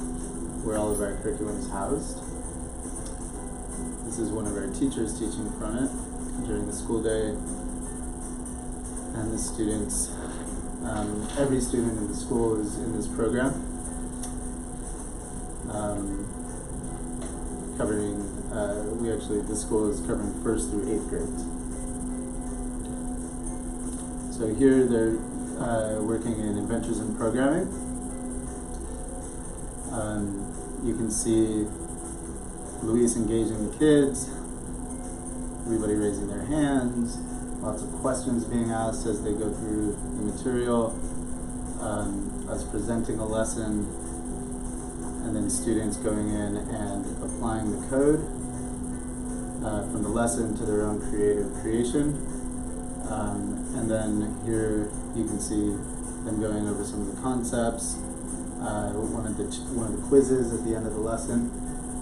where all of our curriculum is housed. This is one of our teachers teaching from it during the school day. And the students, every student in the school is in this program. Covering, the school is covering 1st through 8th grades. So here they're working in Adventures in Programming. You can see Luis engaging the kids, everybody raising their hands, lots of questions being asked as they go through the material, us presenting a lesson, and then students going in and applying the code from the lesson to their own creative creation. And then here you can see them going over some of the concepts, one of the quizzes at the end of the lesson.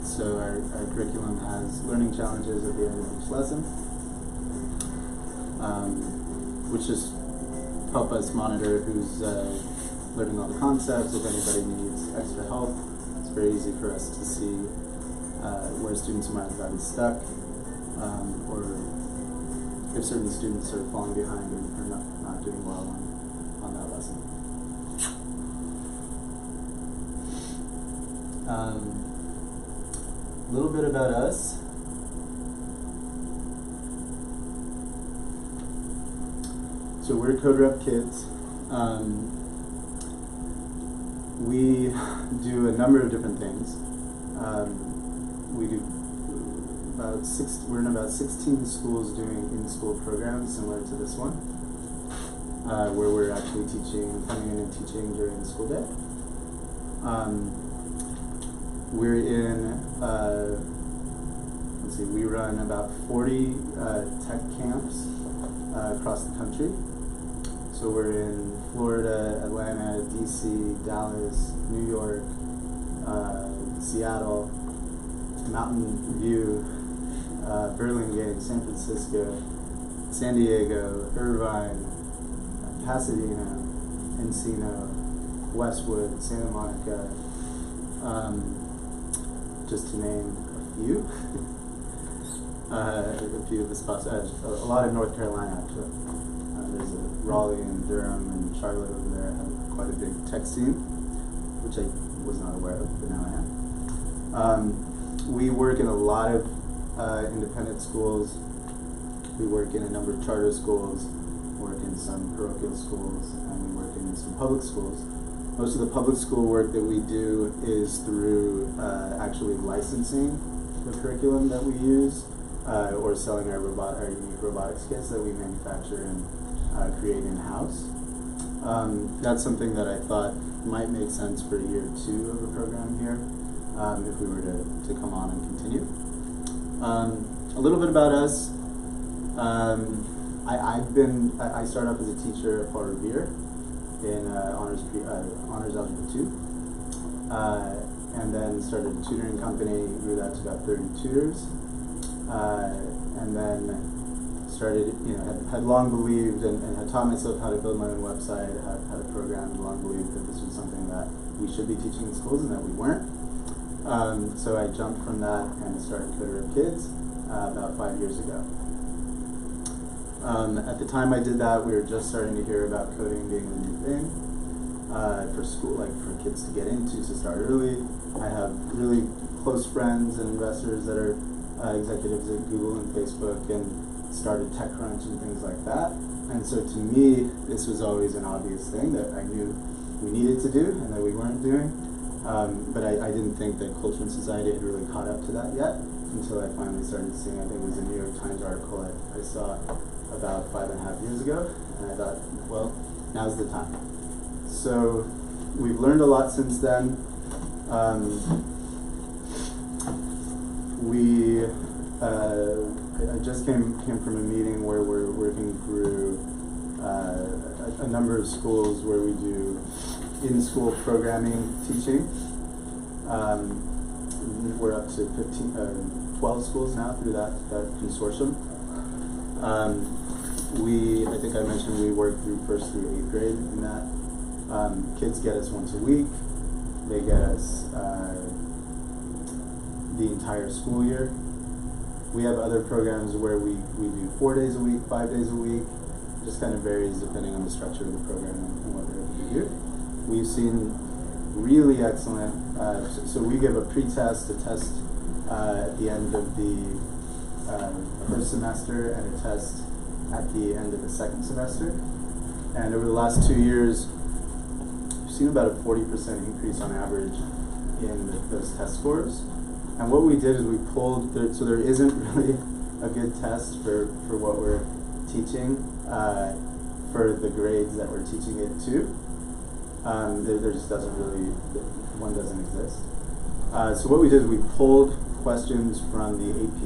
So our curriculum has learning challenges at the end of each lesson, which just help us monitor who's learning all the concepts. If anybody needs extra help, it's very easy for us to see where students might have gotten stuck, or if certain students are falling behind or not doing well on that lesson. A little bit about us. So we're Code Rep Kids. We do a number of different things. We do we're in about 16 schools doing in-school programs similar to this one, where we're actually coming in and teaching during the school day. We're in, we run about 40 tech camps across the country. So we're in Florida, Atlanta, DC, Dallas, New York, Seattle, Mountain View, Burlingame, San Francisco, San Diego, Irvine, Pasadena, Encino, Westwood, Santa Monica, just to name a few. A few of the spots. A lot in North Carolina, actually. There's a Raleigh and Durham and Charlotte over there have quite a big tech scene, which I was not aware of, but now I am. We work in a lot of independent schools. We work in a number of charter schools, work in some parochial schools, and we work in some public schools. Most of the public school work that we do is through actually licensing the curriculum that we use, or selling our unique robotics kits that we manufacture and create in-house. That's something that I thought might make sense for year 2 of the program here, if we were to come on and continue. A little bit about us. I started off as a teacher at Paul Revere in honors algebra 2, and then started a tutoring company, grew that to about 30 tutors, and then started, had long believed and had taught myself how to build my own website, how to program, and long believed that this was something that we should be teaching in schools and that we weren't. So I jumped from that and started Code Rep Kids about 5 years ago. At the time I did that, we were just starting to hear about coding being a new thing for school, like for kids to get into, to start early. I have really close friends and investors that are executives at Google and Facebook and started TechCrunch and things like that. And so to me, this was always an obvious thing that I knew we needed to do and that we weren't doing. But I didn't think that culture and society had really caught up to that yet until I finally started seeing, I think it was a New York Times article I saw about 5.5 years ago, and I thought, well, now's the time. So we've learned a lot since then. I just came from a meeting where we're working through a number of schools where we do in-school programming teaching. We're up to 12 schools now through that consortium. I think I mentioned we work through 1st through 8th grade in that. Kids get us once a week. They get us the entire school year. We have other programs where we do 4 days a week, 5 days a week. Just kind of varies depending on the structure of the program and what they're able to do. We've seen really excellent, so we give a pre-test, a test at the end of the first semester and a test at the end of the second semester. And over the last 2 years, we've seen about a 40% increase on average in those test scores. And what we did is we pulled, so there isn't really a good test for what we're teaching for the grades that we're teaching it to. There just doesn't really, one doesn't exist. So what we did is we pulled questions from the AP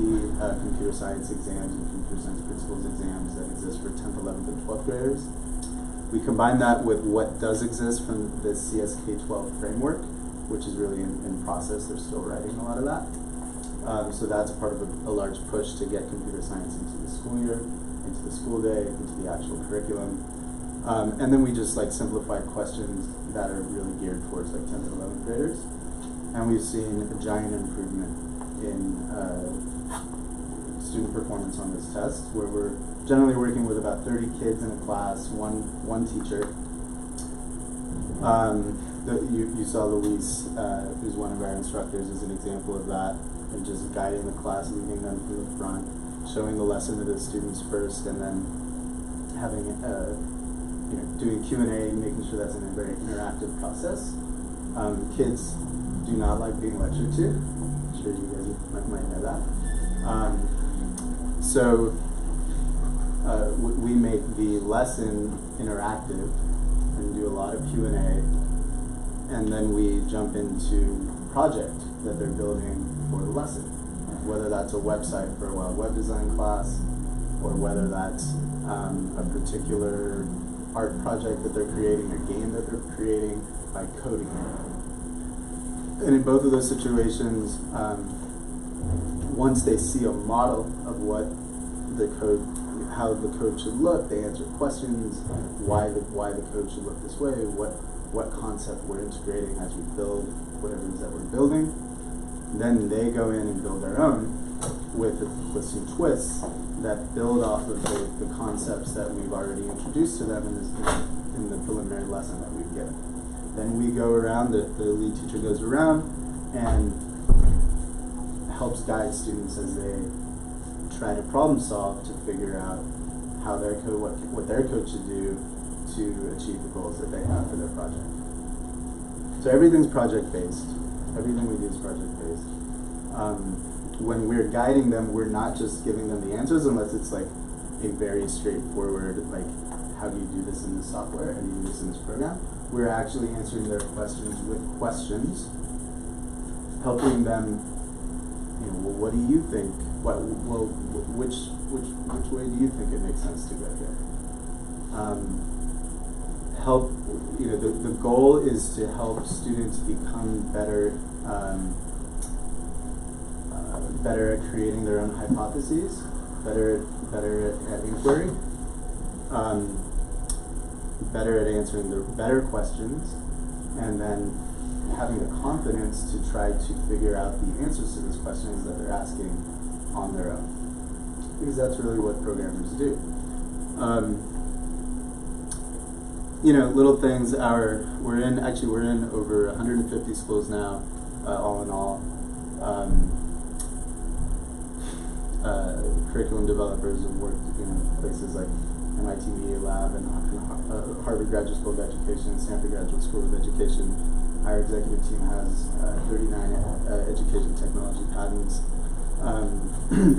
computer science exams and computer science principles exams that exist for 10th, 11th, and 12th graders. We combined that with what does exist from the CSK-12 framework, which is really in process. They're still writing a lot of that. So that's part of a large push to get computer science into the school year, into the school day, into the actual curriculum. And then we just like simplified questions that are really geared towards like 10th and 11th graders. And we've seen a giant improvement in student performance on this test, where we're generally working with about 30 kids in a class, one teacher. You saw Luis, who's one of our instructors, as an example of that, and just guiding the class, leading them from the front, showing the lesson to the students first, and then having doing Q&A, making sure that's in a very interactive process. Kids do not like being lectured to. I'm sure you guys might know that. So we make the lesson interactive and do a lot of Q&A, and then we jump into project that they're building for the lesson, whether that's a website for a web design class, or whether that's a particular art project that they're creating, a game that they're creating by coding it. And in both of those situations, once they see a model of what the code, how the code should look, they answer questions, why the code should look this way, what concept we're integrating as we build whatever it is that we're building. Then they go in and build their own with some twists that build off of the concepts that we've already introduced to them in the preliminary lesson that we've given. Then we go around, the lead teacher goes around and helps guide students as they try to problem solve to figure out how their code, what their code should do to achieve the goals that they have for their project. So everything's project-based. Everything we do is project-based. When we're guiding them, we're not just giving them the answers unless it's like a very straightforward, like, how do you do this in this software? How do you do this in this program? We're actually answering their questions with questions, helping them, well, what do you think? Which way do you think it makes sense to go here? The goal is to help students become better better at creating their own hypotheses, better at inquiry, better at answering the better questions, and then having the confidence to try to figure out the answers to those questions that they're asking on their own. Because that's really what programmers do. Little things we're in over 150 schools now, all in all. Curriculum developers have worked in places like MIT Media Lab and Harvard Graduate School of Education, Stanford Graduate School of Education. Our executive team has 39 education technology patents.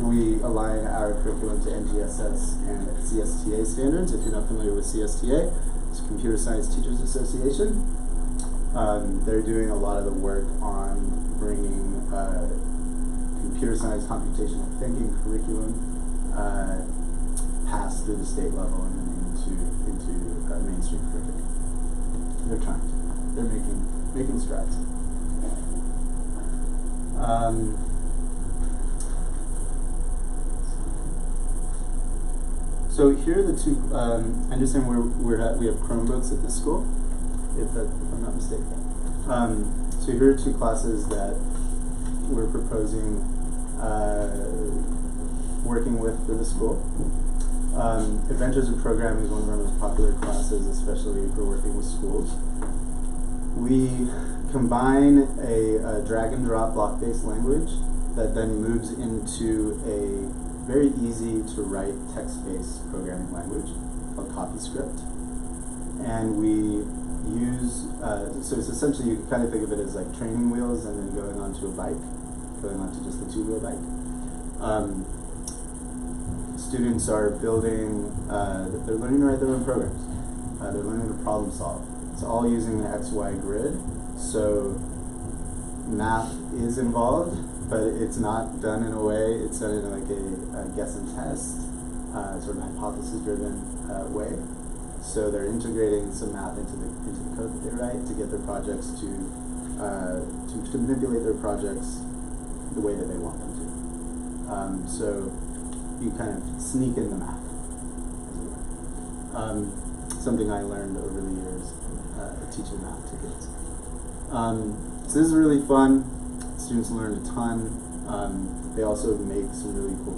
We align our curriculum to NGSS and CSTA standards. If you're not familiar with CSTA, it's Computer Science Teachers Association. They're doing a lot of the work on bringing computer science computational thinking curriculum past through the state level and then into mainstream curriculum. They're trying to. They're making strides. So here are the two. I understand we have Chromebooks at this school, if I'm not mistaken. So here are two classes that we're proposing working with for the school. Adventures in Programming is one of our most popular classes, especially for working with schools. We combine a drag and drop block-based language that then moves into a very easy to write text-based programming language called CoffeeScript. And we use, so it's essentially, you can kind of think of it as like training wheels and then going onto a bike, going onto just the two-wheel bike. Students are building, they're learning to write their own programs. They're learning to problem solve. It's all using the XY grid, so math is involved, but it's not done in a way, it's done in like a guess and test, sort of hypothesis-driven way. So they're integrating some math into the code that they write to get their projects to manipulate their projects the way that they want them to. So you kind of sneak in the math, as it were. Something I learned over the years teaching math to kids. So this is really fun. Students learn a ton. They also make some really cool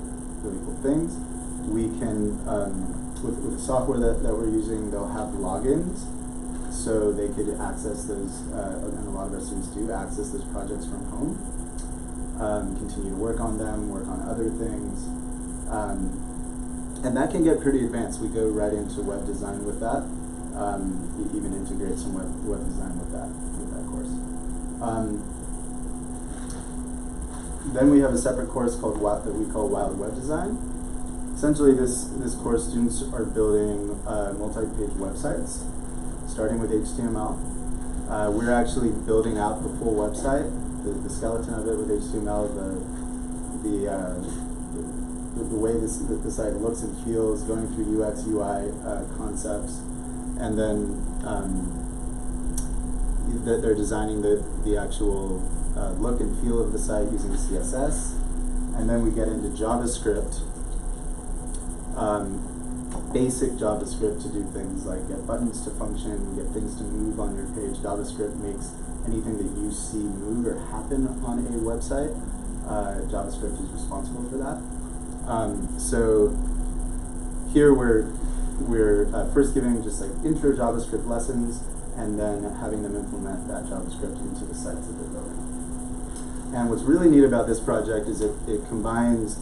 things. We can, with the software that we're using, they'll have logins, so they could access those, and a lot of our students do access those projects from home, continue to work on them, work on other things, and that can get pretty advanced. We go right into web design with that, even integrate some web design with that course. Then we have a separate course called that we call Wild Web Design. Essentially, this course, students are building multi-page websites, starting with HTML. We're actually building out the full website, the skeleton of it with HTML, the way the site looks and feels, going through UX, UI concepts, and then they're designing the actual look and feel of the site using CSS, and then we get into JavaScript. Basic JavaScript to do things like get buttons to function, get things to move on your page. JavaScript makes anything that you see move or happen on a website. JavaScript is responsible for that. So here we're first giving just like intro JavaScript lessons, and then having them implement that JavaScript into the sites that they're building. And what's really neat about this project is it combines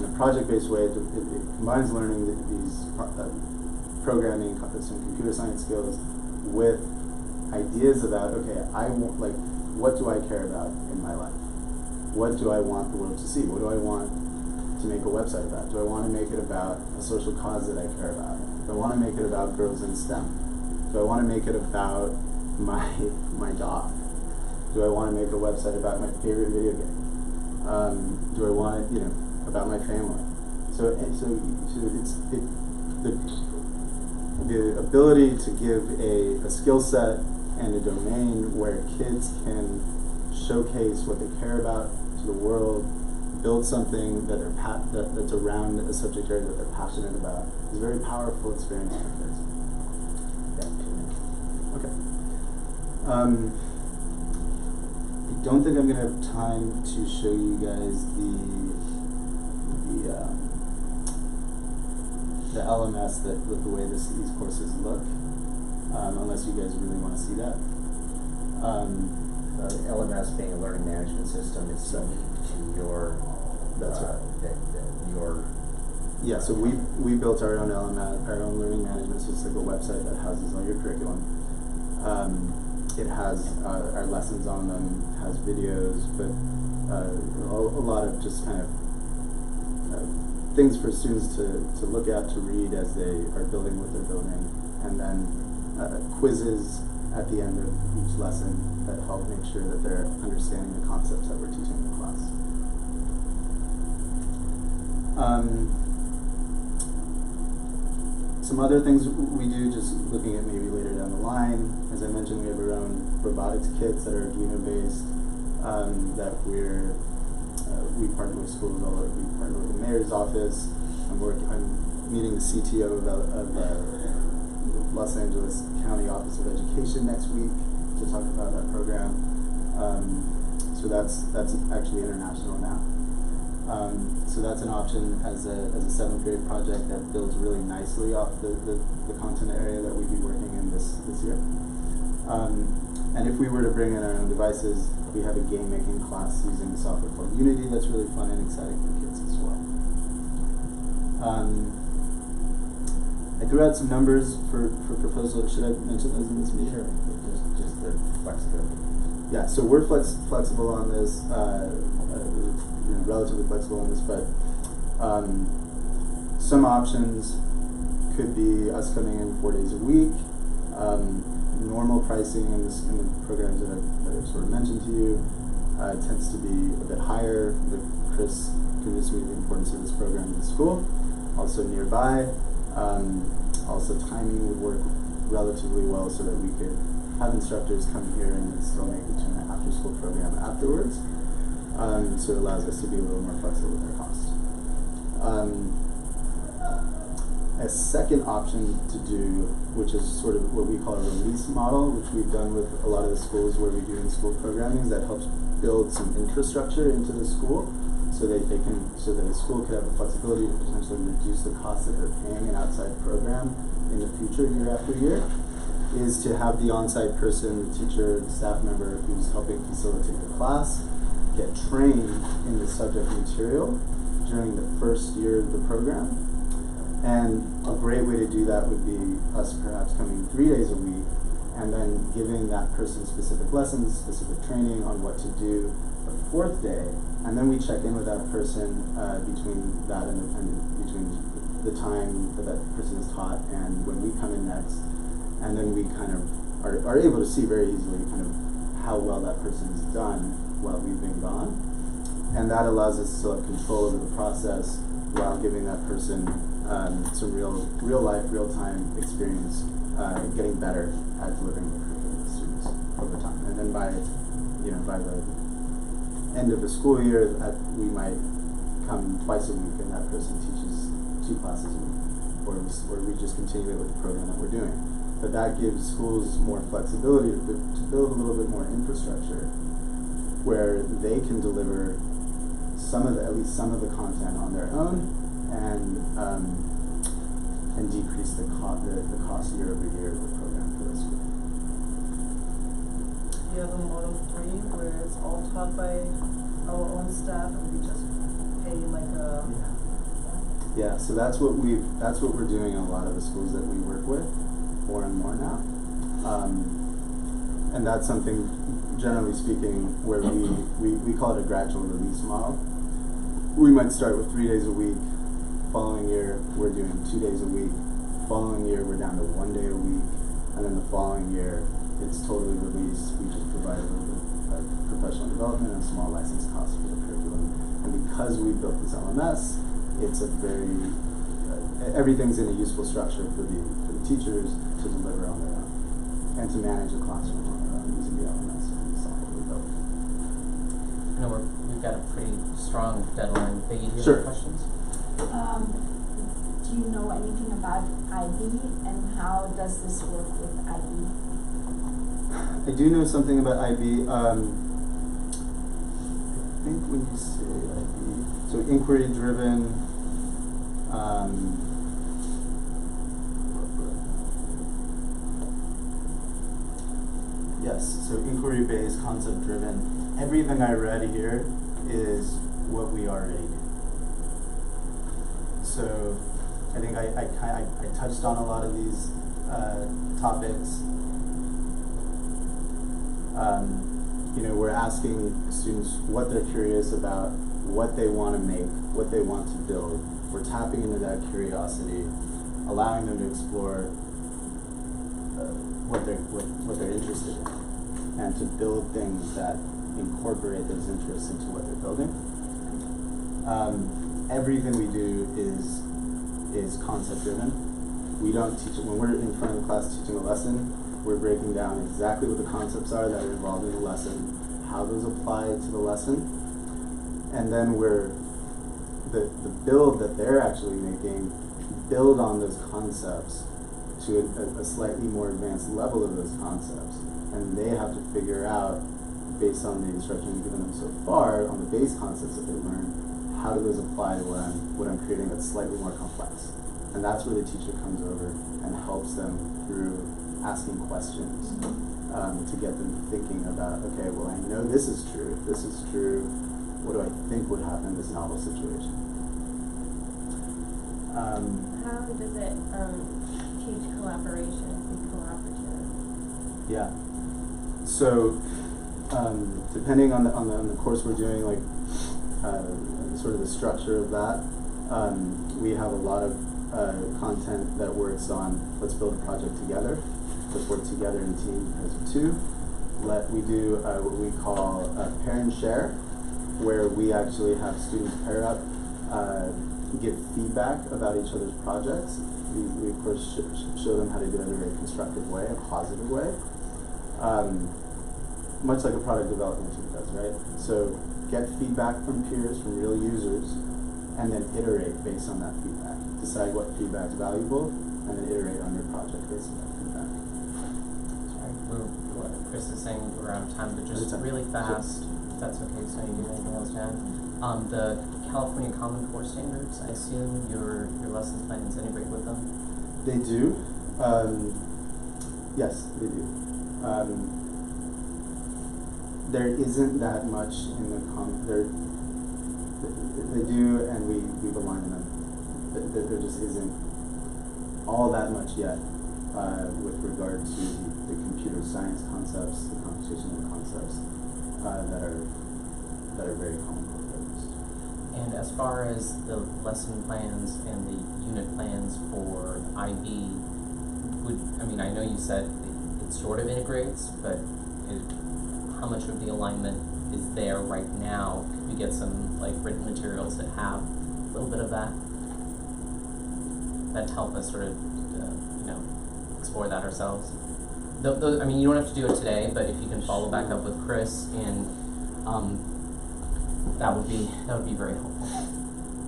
in a project-based way, it combines learning these programming, some computer science skills with ideas about, okay, what do I care about in my life? What do I want the world to see? What do I want to make a website about? Do I want to make it about a social cause that I care about? Do I want to make it about girls in STEM? Do I want to make it about my dog? Do I want to make a website about my favorite video game? Do I want it, about my family? So the ability to give a skill set and a domain where kids can showcase what they care about to the world, build something that that's around a subject area that they're passionate about, is a very powerful experience for kids. Okay. I don't think I'm going to have time to show you guys the LMS with the way these courses look, unless you guys really want to see that. LMS being a learning management system, it's unique to your. That's right. Your. Yeah, so we built our own LMS, our own learning management system, like a website that houses all your curriculum. It has our lessons on them, has videos, but a lot of just kind of things for students to look at, to read as they are building what they're building, and then quizzes at the end of each lesson that help make sure that they're understanding the concepts that we're teaching in the class. Some other things we do, just looking at maybe later down the line, as I mentioned, we have our own robotics kits that are Arduino based, that we partner with schools all over. We partner with the mayor's office. I'm meeting the CTO of Los Angeles County Office of Education next week to talk about that program. So that's actually international now. So that's an option as a 7th grade project that builds really nicely off the content area that we'd be working in this year. And if we were to bring in our own devices, we have a game making class using software called Unity that's really fun and exciting for kids as well. I threw out some numbers for proposal. Should I mention those in this meeting? Sure, just the flexibility. Yeah, so we're flexible on this, relatively flexible on this, but some options could be us coming in 4 days a week. Normal pricing in the programs that I've sort of mentioned to you tends to be a bit higher. Chris convinced me of the importance of this program in the school. Also nearby. Also timing would work relatively well so that we could have instructors come here and still make it to an after-school program afterwards. So it allows us to be a little more flexible with our cost. A second option to do, which is sort of what we call a release model, which we've done with a lot of the schools where we do in-school programming, that helps build some infrastructure into the school so that a school could have the flexibility to potentially reduce the cost that they're paying an outside program in the future, year after year, is to have the on-site person, the teacher, the staff member who's helping facilitate the class, get trained in the subject material during the first year of the program. And a great way to do that would be us perhaps coming 3 days a week and then giving that person specific lessons, specific training on what to do the fourth day. And then we check in with that person between that and between the time that that person is taught and when we come in next. And then we kind of are able to see very easily kind of how well that person has done while we've been gone. And that allows us to have control over the process while giving that person some real life, real time experience, getting better at delivering the curriculum to students over time. And then by the end of the school year, we might come twice a week and that person teaches 2 classes a week, or we just continue it with the program that we're doing. But that gives schools more flexibility to build a little bit more infrastructure where they can deliver at least some of the content on their own and decrease the cost year over year of the program for the school. Do you have a model 3 where it's all taught by our own staff and we just pay like a Yeah, so that's what we're doing in a lot of the schools that we work with more and more now. And that's something, generally speaking, where we call it a gradual release model. We might start with 3 days a week. Following year, we're doing 2 days a week. Following year, we're down to 1 day a week. And then the following year, it's totally released. We just provide a little bit of professional development and a small license cost for the curriculum. And because we built this LMS, it's a very, everything's in a useful structure for the teachers to deliver on their own and to manage a classroom on their own using the LMS and the software we built. I know we've got a pretty strong deadline. Peggy, do you Sure. have questions? Do you know anything about IB and how does this work with IB? I do know something about IB. I think when you say IB, so inquiry driven, yes, so inquiry based, concept driven. Everything I read here is what we already do. So I think I touched on a lot of these topics. We're asking students what they're curious about, what they want to make, what they want to build. We're tapping into that curiosity, allowing them to explore what they're interested in, and to build things that incorporate those interests into what they're building. Everything we do is concept driven. We don't teach it when we're in front of the class teaching a lesson. We're breaking down exactly what the concepts are that are involved in the lesson, how those apply to the lesson, and then the build that they're actually making build on those concepts to a slightly more advanced level of those concepts, and they have to figure out, based on the instruction we've given them so far, on the base concepts that they've learned, how do those apply to what I'm creating that's slightly more complex. And that's where the teacher comes over and helps them through asking questions to get them thinking about, okay, well, I know this is true. If this is true, what do I think would happen in this novel situation? How does it teach collaboration, be collaborative? Yeah. So, depending on the course we're doing, like sort of the structure of that, we have a lot of content that works on let's build a project together, let's work together in teams as of two. We do what we call pair and share, where we actually have students pair up, give feedback about each other's projects. We of course show them how to do it in a very constructive way, a positive way. Much like a product development team does, right? So get feedback from peers, from real users, and then iterate based on that feedback. Decide what feedback is valuable, and then iterate on your project based on that feedback. Sorry, what Chris is saying, we're out of time, but just really fast, if that's okay, so you have anything else to add? The California Common Core standards, I assume your lessons plans integrate with them? They do. Yes, they do. There isn't that much in the they do, and we've aligned them. There just isn't all that much yet with regard to the computer science concepts, the computational concepts that are very common core focused. And as far as the lesson plans and the unit plans for IB, I know you said it sort of integrates, but how much of the alignment is there right now? Could we get some written materials that have a little bit of that help us sort of explore that ourselves? You don't have to do it today, but if you can follow back up with Chris, and that would be very helpful.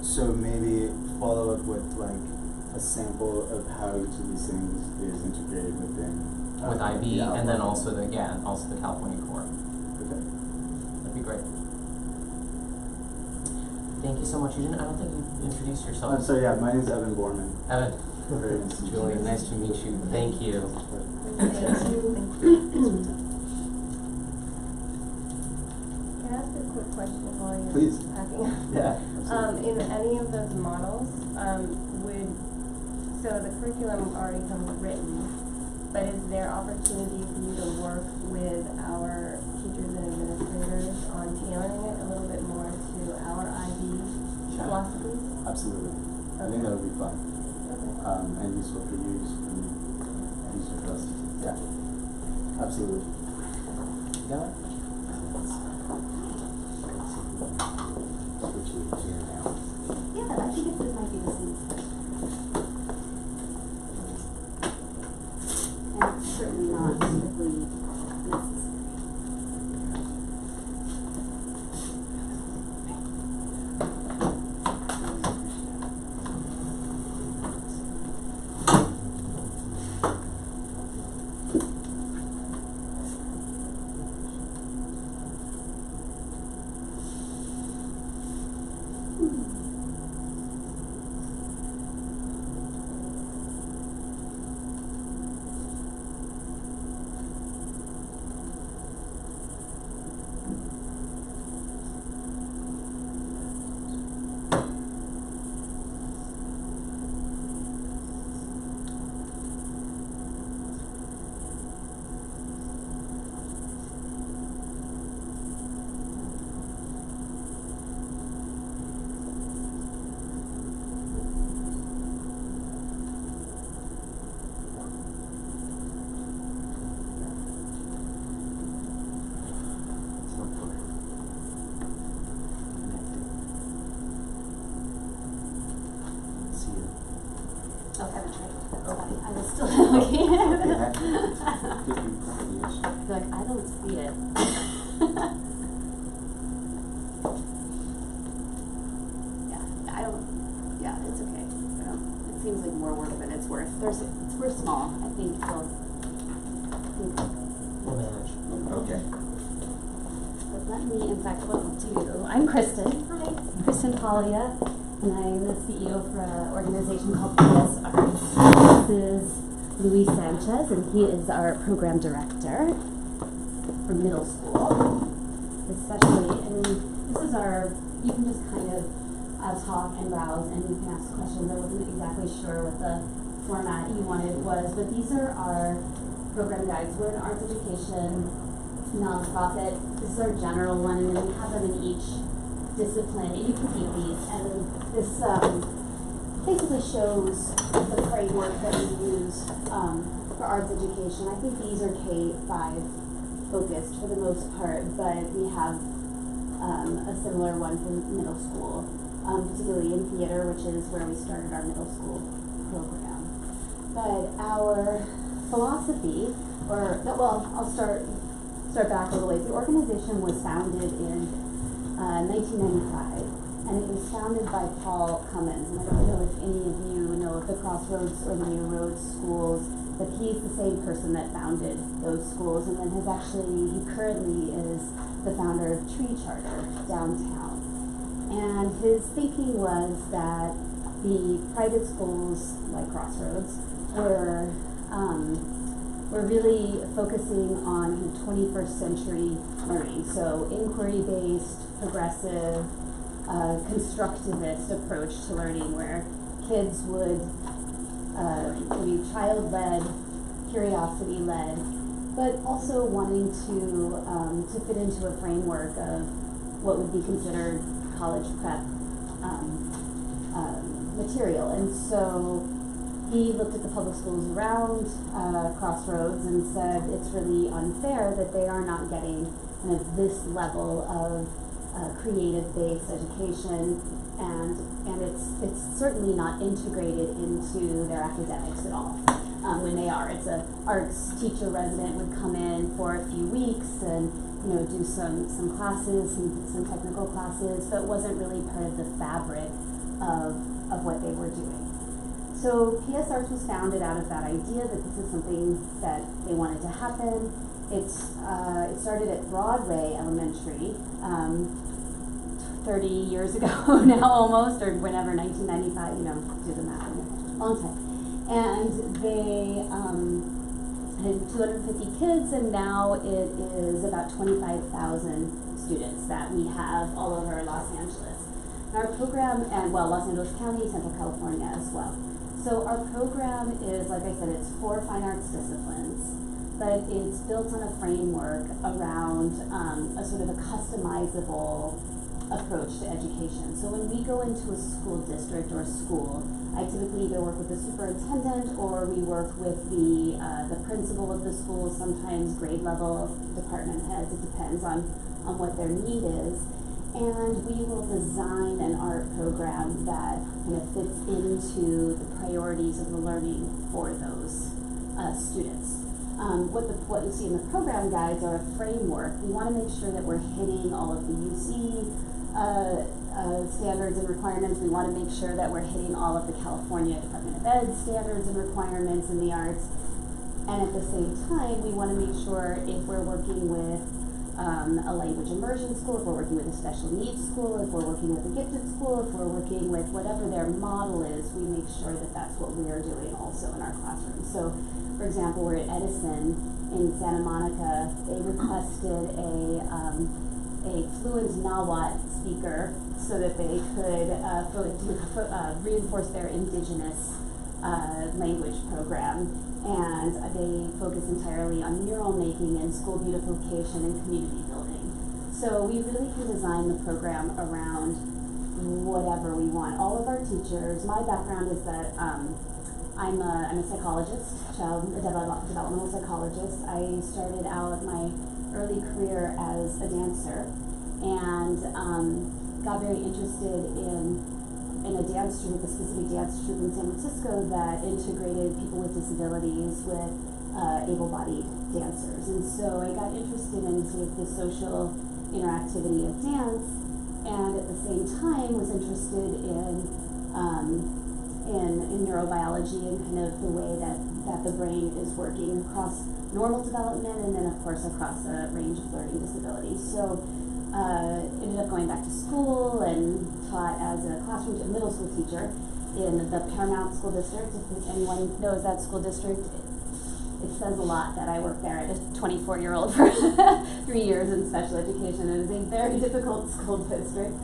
So maybe follow up with a sample of how each of these things is integrated within with IB, and then also the California Core. Okay. That'd be great. Thank you so much. I don't think you introduced yourself. I'm sorry, yeah, my name is Evan Borman. Evan. Very nice to meet you. Julian, nice to meet you. Thank you. Thank you. Can I ask a quick question while you're Please. packing up? Yeah. In any of those models, so the curriculum already comes written, but is there opportunity for you to work with our teachers and administrators on tailoring it a little bit more to our IB philosophies? Absolutely. I think that would be fun. And useful for you, useful for us. Yeah. Absolutely. Yeah. Yeah, I think this might be the same. And it's certainly not strictly necessary. I was still looking at it. I feel like I don't see it. It's okay. It seems like more work than it's worth. We're small. I think We'll manage. Okay. But let me, in fact, what I'll do, I'm Kristen. Hi, Kristen Talia, and I'm the CEO for an organization called PS Arts. This is Luis Sanchez, and he is our program director for middle school, especially, and this is our, you can just kind of talk and browse, and you can ask questions. I wasn't exactly sure what the format you wanted was, but these are our program guides. We're an arts education nonprofit. This is our general one, and then we have them in each discipline. And you can keep these, and this basically shows the framework that we use for arts education. I think these are K-5 focused for the most part, but we have a similar one for middle school, particularly in theater, which is where we started our middle school program. But our philosophy, I'll start back a little ways. The organization was founded in 1995, and it was founded by Paul Cummins. And I don't know if any of you know of the Crossroads or the New Roads schools, but he's the same person that founded those schools, and then he currently is the founder of Tree Charter downtown. And his thinking was that the private schools like Crossroads were really focusing on 21st century learning, so inquiry-based, progressive, constructivist approach to learning, where kids would be child-led, curiosity-led, but also wanting to fit into a framework of what would be considered college prep material. And so he looked at the public schools around Crossroads and said it's really unfair that they are not getting kind of this level of creative-based education, and it's certainly not integrated into their academics at all. When they are, it's a arts teacher resident would come in for a few weeks and do some classes, some technical classes, but wasn't really part of the fabric of what they were doing. So PS Arts was founded out of that idea that this is something that they wanted to happen. It started at Broadway Elementary 30 years ago now almost, or whenever, 1995, do the math, long time. And they had 250 kids, and now it is about 25,000 students that we have all over Los Angeles. And our program, Los Angeles County, Central California as well. So our program is, like I said, it's 4 fine arts disciplines, but it's built on a framework around a sort of a customizable approach to education. So when we go into a school district or a school, I typically either work with the superintendent or we work with the principal of the school, sometimes grade level department heads. It depends on what their need is. And we will design an art program that kind of fits into the priorities of the learning for those students. What you see in the program guides are a framework. We want to make sure that we're hitting all of the UC standards and requirements. We want to make sure that we're hitting all of the California Department of Ed standards and requirements in the arts. And at the same time, we want to make sure if we're working with a language immersion school, if we're working with a special needs school, if we're working with a gifted school, if we're working with whatever their model is, we make sure that that's what we are doing also in our classroom. So, for example, we're at Edison in Santa Monica. They requested a fluent Nahuatl speaker so that they could reinforce their indigenous language program. And they focus entirely on mural making and school beautification and community building. So we really can design the program around whatever we want. All of our teachers, my background is that I'm a psychologist, developmental psychologist. I started out my early career as a dancer and got very interested in a dance troupe, a specific dance troupe in San Francisco that integrated people with disabilities with able-bodied dancers. And so I got interested in sort of the social interactivity of dance, and at the same time was interested in neurobiology and kind of the way that the brain is working across normal development and then of course across a range of learning disabilities. So ended up going back to school and taught as a middle school teacher in the Paramount School District. If anyone knows that school district, it says a lot that I worked there as a 24-year-old for 3 years in special education. It is a very difficult school district.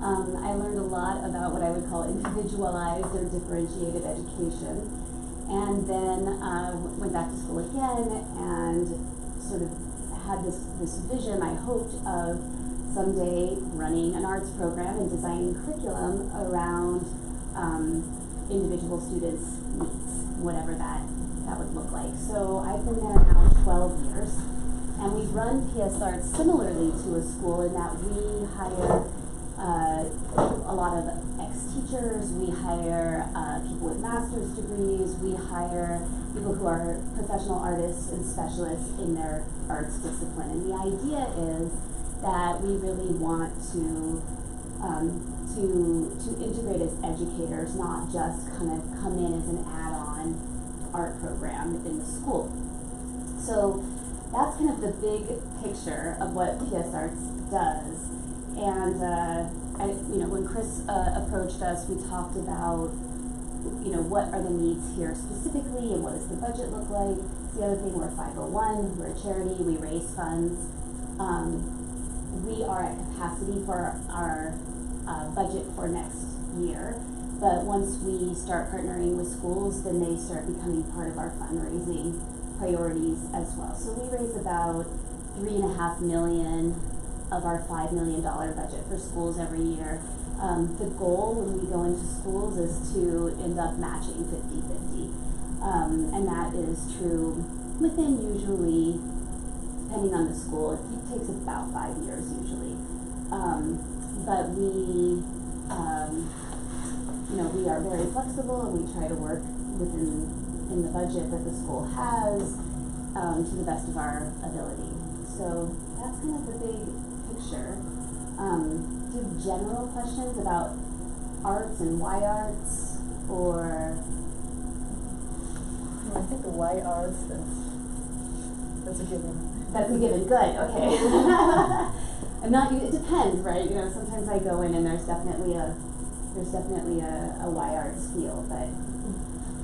I learned a lot about what I would call individualized or differentiated education. And then went back to school again and sort of had this vision, I hoped, of someday running an arts program and designing curriculum around individual students' needs, whatever that would look like. So I've been there now 12 years, and we run PS Arts similarly to a school in that we hire a lot of ex-teachers, we hire people with master's degrees, we hire people who are professional artists and specialists in their arts discipline. And the idea is that we really want to integrate as educators, not just kind of come in as an add-on art program in the school. So that's kind of the big picture of what PS Arts does. And when Chris approached us, we talked about, what are the needs here specifically, and what does the budget look like. The other thing, we're 501, we're a charity, we raise funds. We are at capacity for our budget for next year, but once we start partnering with schools, then they start becoming part of our fundraising priorities as well. So we raise about $3.5 million of our $5 million budget for schools every year. The goal when we go into schools is to end up matching 50-50. And that is true within usually, depending on the school, it takes about 5 years usually. But we are very flexible, and we try to work in the budget that the school has to the best of our ability. So that's kind of the big picture. Do you have general questions about arts and why arts, or? I think the why arts, that's a given. That's a given, good, okay. It depends, right? Sometimes I go in and there's definitely a why arts feel, but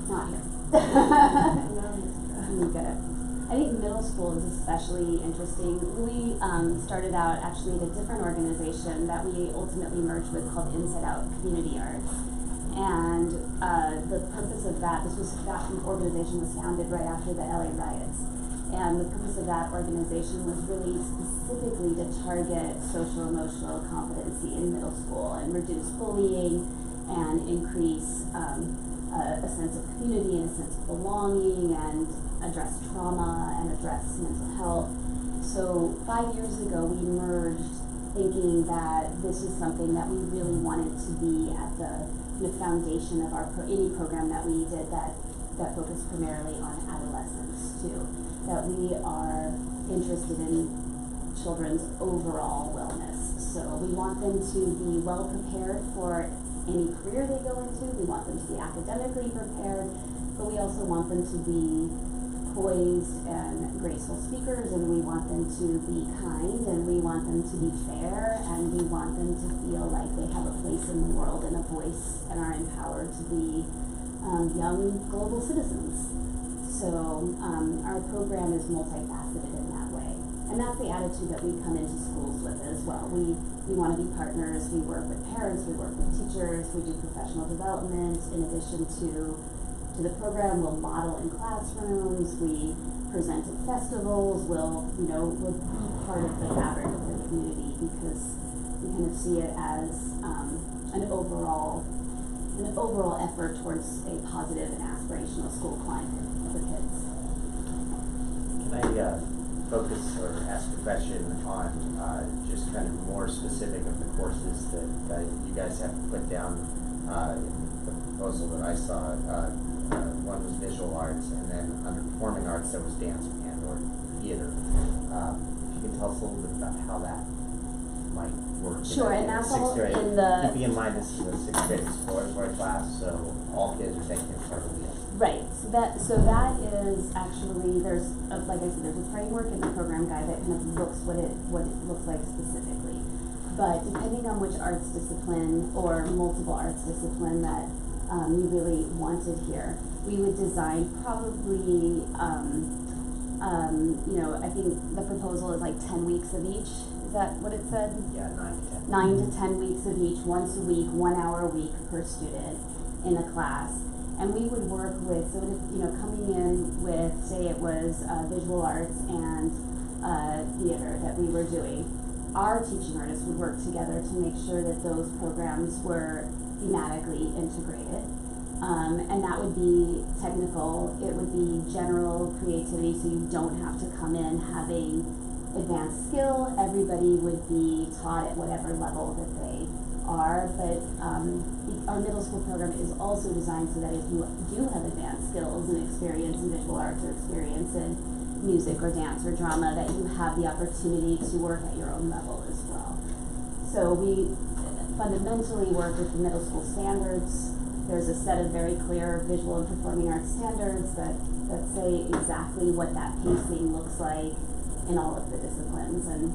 not here. You get it. I think middle school is especially interesting. We started out actually at a different organization that we ultimately merged with called Inside Out Community Arts. And the purpose of that organization was founded right after the LA riots. And the purpose of that organization was really specifically to target social emotional competency in middle school and reduce bullying and increase a sense of community and a sense of belonging and address trauma and address mental health. So 5 years ago we merged, thinking that this is something that we really wanted to be at the foundation of any program that we did that focused primarily on adolescents too. That we are interested in children's overall wellness. So we want them to be well prepared for any career they go into. We want them to be academically prepared, but we also want them to be poised and graceful speakers, and we want them to be kind, and we want them to be fair, and we want them to feel like they have a place in the world and a voice and are empowered to be young global citizens. So our program is multifaceted in that way. And that's the attitude that we come into schools with as well. We want to be partners, we work with parents, we work with teachers, we do professional development. In addition to the program, we'll model in classrooms, we present at festivals, we'll be part of the fabric of the community, because we kind of see it as an overall effort towards a positive and aspirational school climate for kids. Can I focus or ask a question on just kind of more specific of the courses that you guys have put down in the proposal that I saw? One was visual arts, and then under performing arts there was dance and or theater. If you can tell us a little bit about how that might work. Sure, and that's all grade. in the... Keeping in mind this is a 6th grade exploratory class, so all kids are taking part of it. Right, so that is actually, like I said, there's a framework in the program guide that kind of looks what it looks like specifically. But depending on which arts discipline or multiple arts discipline that you really wanted here, we would design probably you know, I think the proposal is like 10 weeks of each. Is that what it said? Yeah, 9 to 10. 9 to 10 weeks of each, once a week, 1 hour a week per student in a class. And we would work with, so if, you know, coming in with, say it was visual arts and theater that we were doing, our teaching artists would work together to make sure that those programs were thematically integrated. And that would be technical, it would be general creativity, so you don't have to come in having advanced skill. Everybody would be taught at whatever level that they are, but our middle school program is also designed so that if you do have advanced skills and experience in visual arts or experience in music or dance or drama, that you have the opportunity to work at your own level as well. So we fundamentally work with the middle school standards. There's a set of very clear visual and performing arts standards that say exactly what that pacing looks like in all of the disciplines, and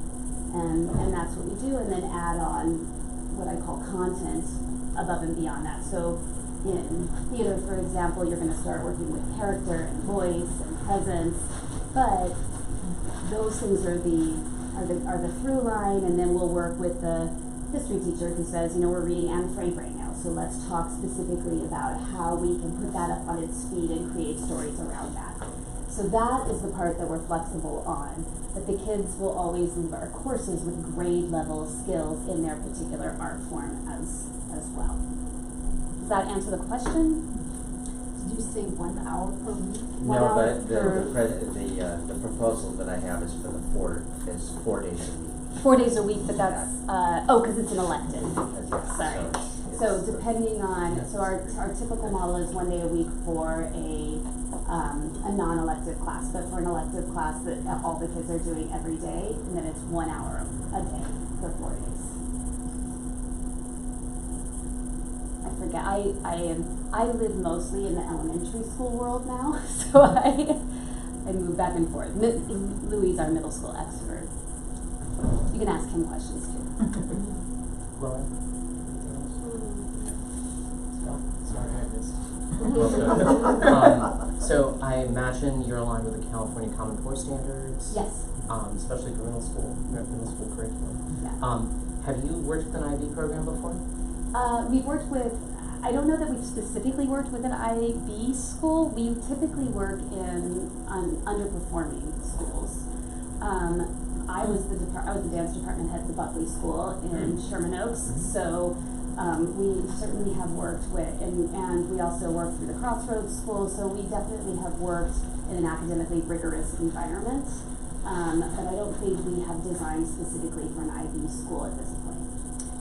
that's what we do, and then add on what I call content above and beyond that. So in theater, for example, you're going to start working with character and voice and presence, but those things are the through line, and then we'll work with the history teacher who says, you know, we're reading Anne Frank right now, so let's talk specifically about how we can put that up on its feet and create stories around that. So that is the part that we're flexible on, but the kids will always leave our courses with grade level skills in their particular art form as well. Does that answer the question? Did you say 1 hour per week? No, but the proposal that I have is for the 4 days a week. 4 days a week, but that's, because it's an elective. Yeah, Sorry. So depending on, so our typical model is 1 day a week for a non-elective class, but for an elective class that all the kids are doing every day, and then it's 1 hour a day for 4 days. I forget, I live mostly in the elementary school world now, so I move back and forth. Louis is our middle school expert. You can ask him questions too. Laura? Sorry, I missed. So I imagine you're aligned with the California Common Core standards. Yes. Especially for middle school curriculum. Yeah. Have you worked with an IB program before? We've worked with, I don't know that we've specifically worked with an IB school. We typically work in underperforming schools. I was the dance department head at the Buckley School in Sherman Oaks, so we certainly have worked with, and we also work through the Crossroads School, so we definitely have worked in an academically rigorous environment, but I don't think we have designed specifically for an IB school at this point.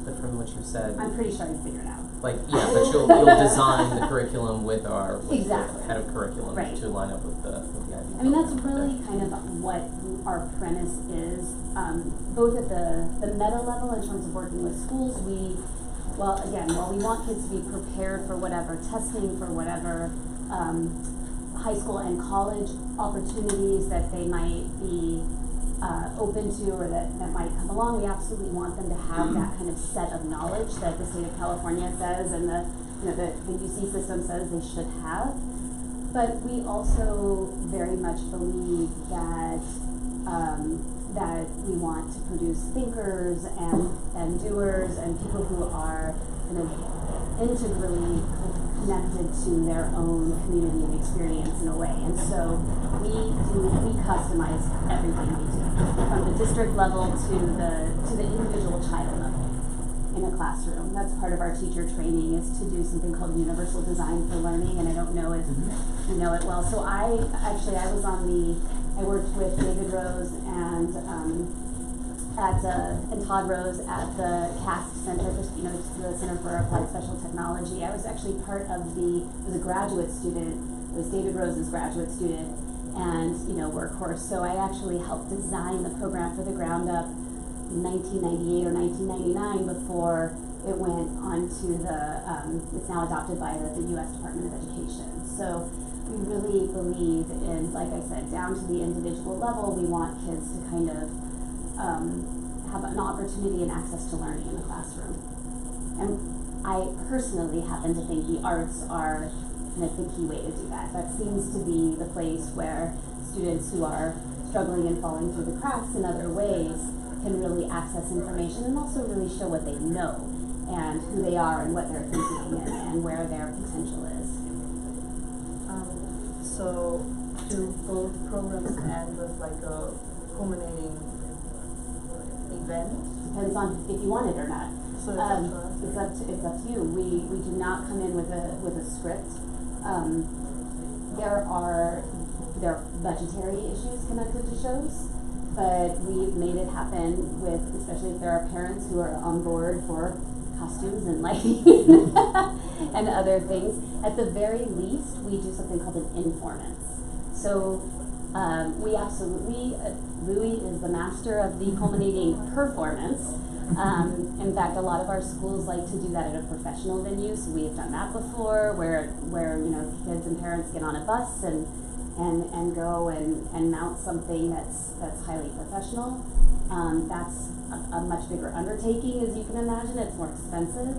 But from what you've said, I'm pretty sure I figured out. Like, yeah, but you'll design the curriculum with our Exactly. head of curriculum Right. to line up with the IB. I mean, that's really kind of what our premise is, both at the meta level in terms of working with schools. While we want kids to be prepared for whatever testing, for whatever high school and college opportunities that they might be open to or that might come along, we absolutely want them to have that kind of set of knowledge that the state of California says and the UC system says they should have. But we also very much believe that that we want to produce thinkers and doers and people who are kind of integrally connected to their own community and experience in a way. And so we customize everything we do, from the district level to the individual child level in a classroom. That's part of our teacher training, is to do something called universal design for learning, and I don't know if you know it well. So I worked with David Rose and Todd Rose at the CAST Center, the Center for Applied Special Technology. I was actually part of it was a graduate student, it was David Rose's graduate student, and workhorse. So I actually helped design the program for the ground up in 1998 or 1999 before it went on to it's now adopted by the U.S. Department of Education. So we really believe in, like I said, down to the individual level. We want kids to kind of have an opportunity and access to learning in the classroom. And I personally happen to think the arts are kind of the key way to do that. That seems to be the place where students who are struggling and falling through the cracks in other ways can really access information and also really show what they know and who they are and what they're thinking and where their potential is. So do both programs end with like a culminating event? Depends on if you want it or not. So It's up to you. We do not come in with a script. There are budgetary issues connected to shows, but we've made it happen with, especially if there are parents who are on board for costumes and lighting and other things. At the very least, we do something called an informants. So we absolutely, Louis is the master of the culminating performance. In fact, a lot of our schools like to do that at a professional venue, so we have done that before, where kids and parents get on a bus and go and mount something that's highly professional. That's a much bigger undertaking, as you can imagine. It's more expensive.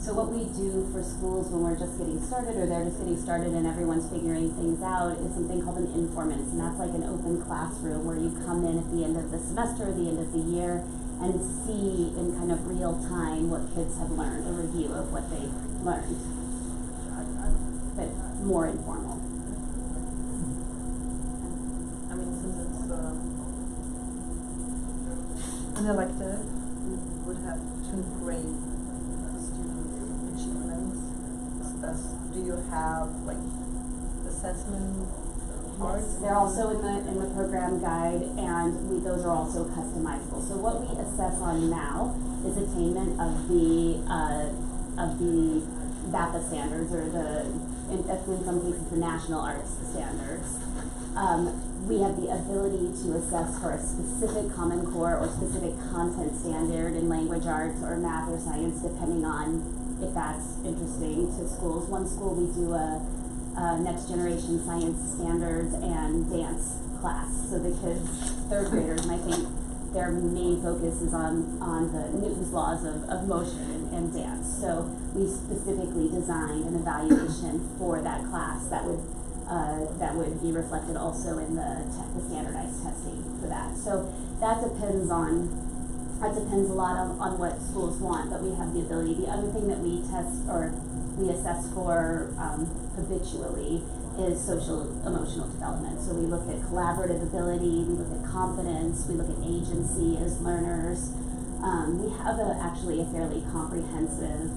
So what we do for schools when we're just getting started, or they're just getting started and everyone's figuring things out, is something called an informant, and that's like an open classroom where you come in at the end of the semester or the end of the year and see in kind of real time what kids have learned, a review of what they've learned, but more informal. I mean, since it's an elective, we would have to grade the student achievements. Do you have like assessment cards? Yes, they're also in the program guide, and those are also customizable. So what we assess on now is attainment of the BAPA standards, or in some cases the national arts standards. We have the ability to assess for a specific Common Core or specific content standard in language arts or math or science, depending on if that's interesting to schools. One school we do a next generation science standards and dance class. So the kids, third graders, and I think their main focus is on the Newton's laws of motion and dance. So we specifically designed an evaluation for that class that would be reflected also in the standardized testing for that. So that depends a lot on what schools want, but we have the ability. The other thing that we test or we assess for habitually is social emotional development. So we look at collaborative ability, we look at confidence, we look at agency as learners. We have actually a fairly comprehensive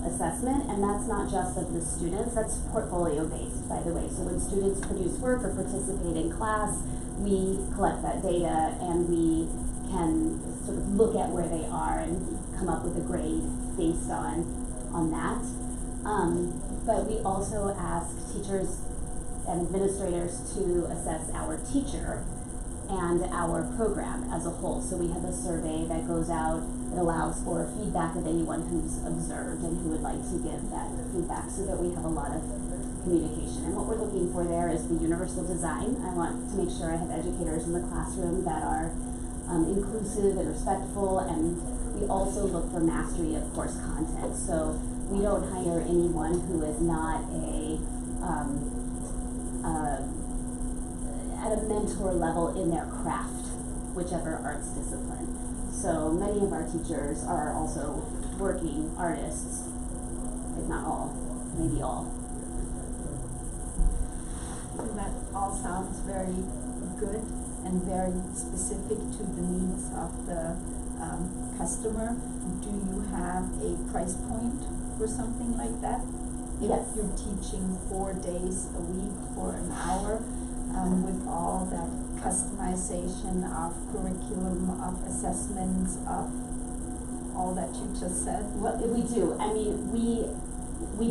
assessment, and that's not just of the students, that's portfolio based, by the way. So when students produce work or participate in class, we collect that data and we can sort of look at where they are and come up with a grade based on that. But we also ask teachers and administrators to assess our teacher and our program as a whole. So we have a survey that goes out that allows for feedback of anyone who's observed and who would like to give that feedback, so that we have a lot of communication. And what we're looking for there is the universal design. I want to make sure I have educators in the classroom that are inclusive and respectful, and we also look for mastery of course content. So we don't hire anyone who is not at a mentor level in their craft, whichever arts discipline. So many of our teachers are also working artists, if not all, maybe all. That all sounds very good and very specific to the needs of the customer. Do you have a price point for something like that? Yes. If you're teaching 4 days a week for an hour, with all that customization of curriculum, of assessments, of all that you just said? Well, we do. I mean, we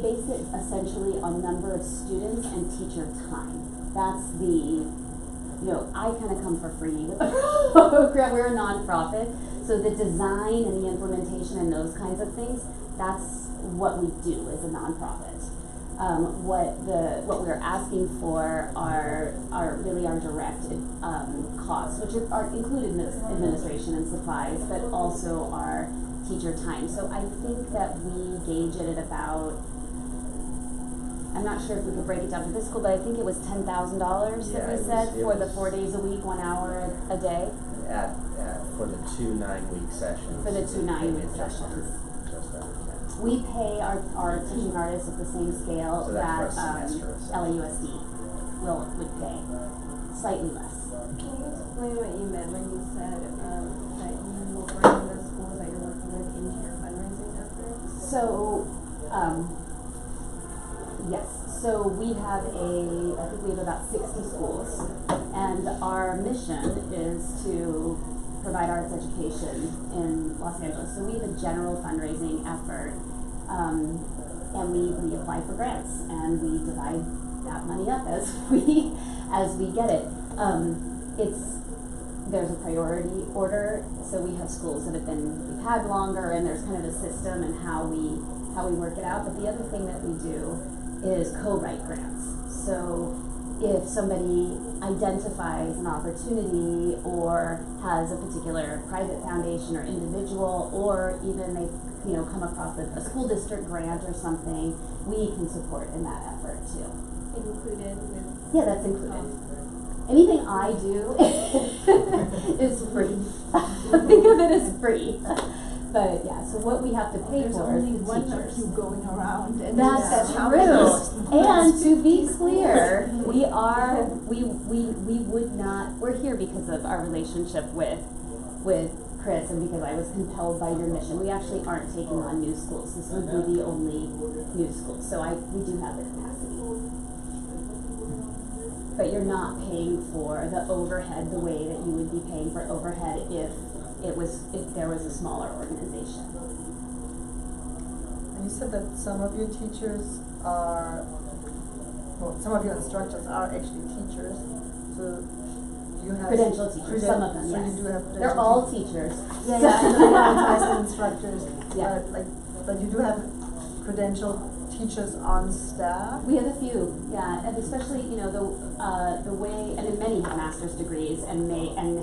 base it essentially on number of students and teacher time. That's I kind of come for free with the program. We're a nonprofit, so the design and the implementation and those kinds of things, that's what we do as a nonprofit. What we're asking for are really our direct costs, which are included in administration and supplies, but also our teacher time. So I think that we gauge it at about I'm not sure if we could break it down for this school, but I think it was $10,000 Yeah, that we it said was- for the 4 days a week, 1 hour a day. For the 2 9-week sessions. For the 2 it 9-week came in just sessions. Just under 10. We pay our teaching artists at the same scale So that that's for a semester, essentially. LAUSD would pay, slightly less. Can you explain what you meant when you said, that you will bring the schools that you're working with into your fundraising efforts? So, yes, so we have I think we have about 60 schools, and our mission is to provide arts education in Los Angeles. So we have a general fundraising effort, and we apply for grants, and we divide that money up as we get it. There's a priority order, so we have schools that we've had longer, and there's kind of a system and how we work it out. But the other thing that we do is co-write grants. So if somebody identifies an opportunity or has a particular private foundation or individual, or even they come across a school district grant or something, we can support in that effort too. Included with? Yeah, that's included. Anything I do is free. Think of it as free. But yeah, so what we have to pay There's for only is the one teachers. of you going around, and That's how true. And to be clear, we would not, we're here because of our relationship with Chris, and because I was compelled by your mission. We actually aren't taking on new schools. This would be the only new school. So we do have the capacity. But you're not paying for the overhead the way that you would be paying for overhead if there was a smaller organization. And you said that some of your teachers some of your instructors are actually teachers. So you have Credential teachers, some of them, so yes. you do have credential They're all teachers. Yeah, I know instructors. Yeah. But you do have credential teachers on staff. We have a few, yeah, and especially the way, and many have master's degrees and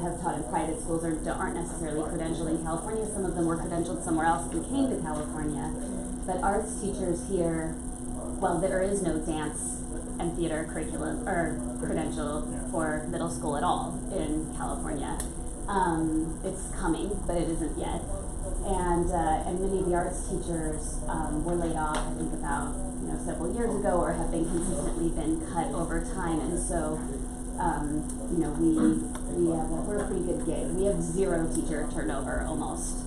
have taught in private schools or aren't necessarily credentialed in California. Some of them were credentialed somewhere else and came to California. But arts teachers here, well, there is no dance and theater curriculum or credential for middle school at all in California. It's coming, but it isn't yet. And many of the arts teachers were laid off, I think, about several years ago, or have been consistently cut over time. And so, we're a pretty good gig. We have 0 teacher turnover almost.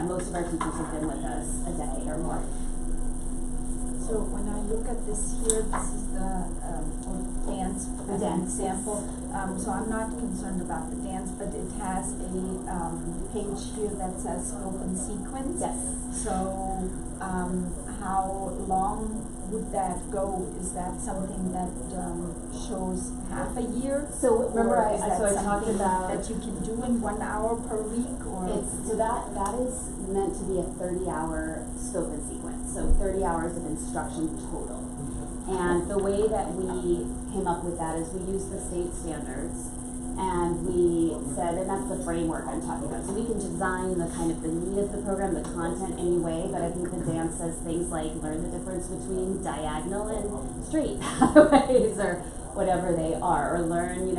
Most of our teachers have been with us a decade or more. So when I look at this here, this is the dance as an example. So I'm not concerned about the dance, but it has a page here that says scope and sequence. Yes. So how long would that go? Is that something that shows half a year? So remember, or is that I talked something about that you can do in 1 hour per week, or? that is meant to be a 30-hour scope and sequence. So 30 hours of instruction total. And the way that we came up with that is we used the state standards, and we said, and that's the framework I'm talking about. So we can design the kind of the meat of the program, the content anyway, but I think the dance says things like learn the difference between diagonal and straight pathways or whatever they are, or learn,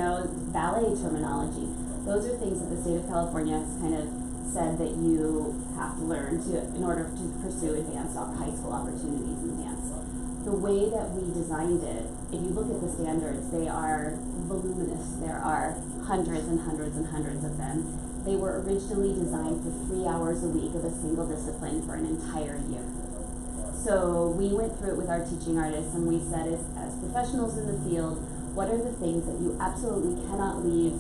ballet terminology. Those are things that the state of California has kind of said that you have to learn in order to pursue advanced high school opportunities in dance. The way that we designed it, if you look at the standards, they are voluminous. There are hundreds and hundreds and hundreds of them. They were originally designed for 3 hours a week of a single discipline for an entire year. So we went through it with our teaching artists, and we said, as professionals in the field, what are the things that you absolutely cannot leave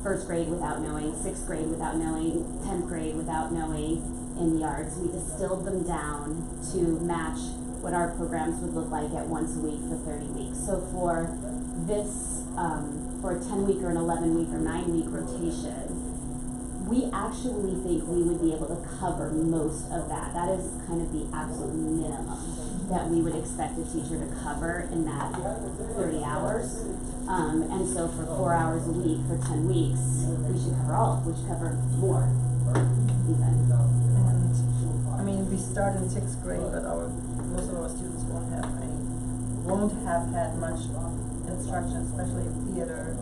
first grade without knowing, 6th grade without knowing, 10th grade without knowing in the arts? We distilled them down to match what our programs would look like at once a week for 30 weeks. So for this, for a 10-week or an 11-week or 9-week rotation, we actually think we would be able to cover most of that. That is kind of the absolute minimum that we would expect a teacher to cover in that 30 hours. And so for 4 hours a week for 10 weeks, we should cover more even. And we start in 6th grade, but most of our students won't have had much instruction, especially in theater.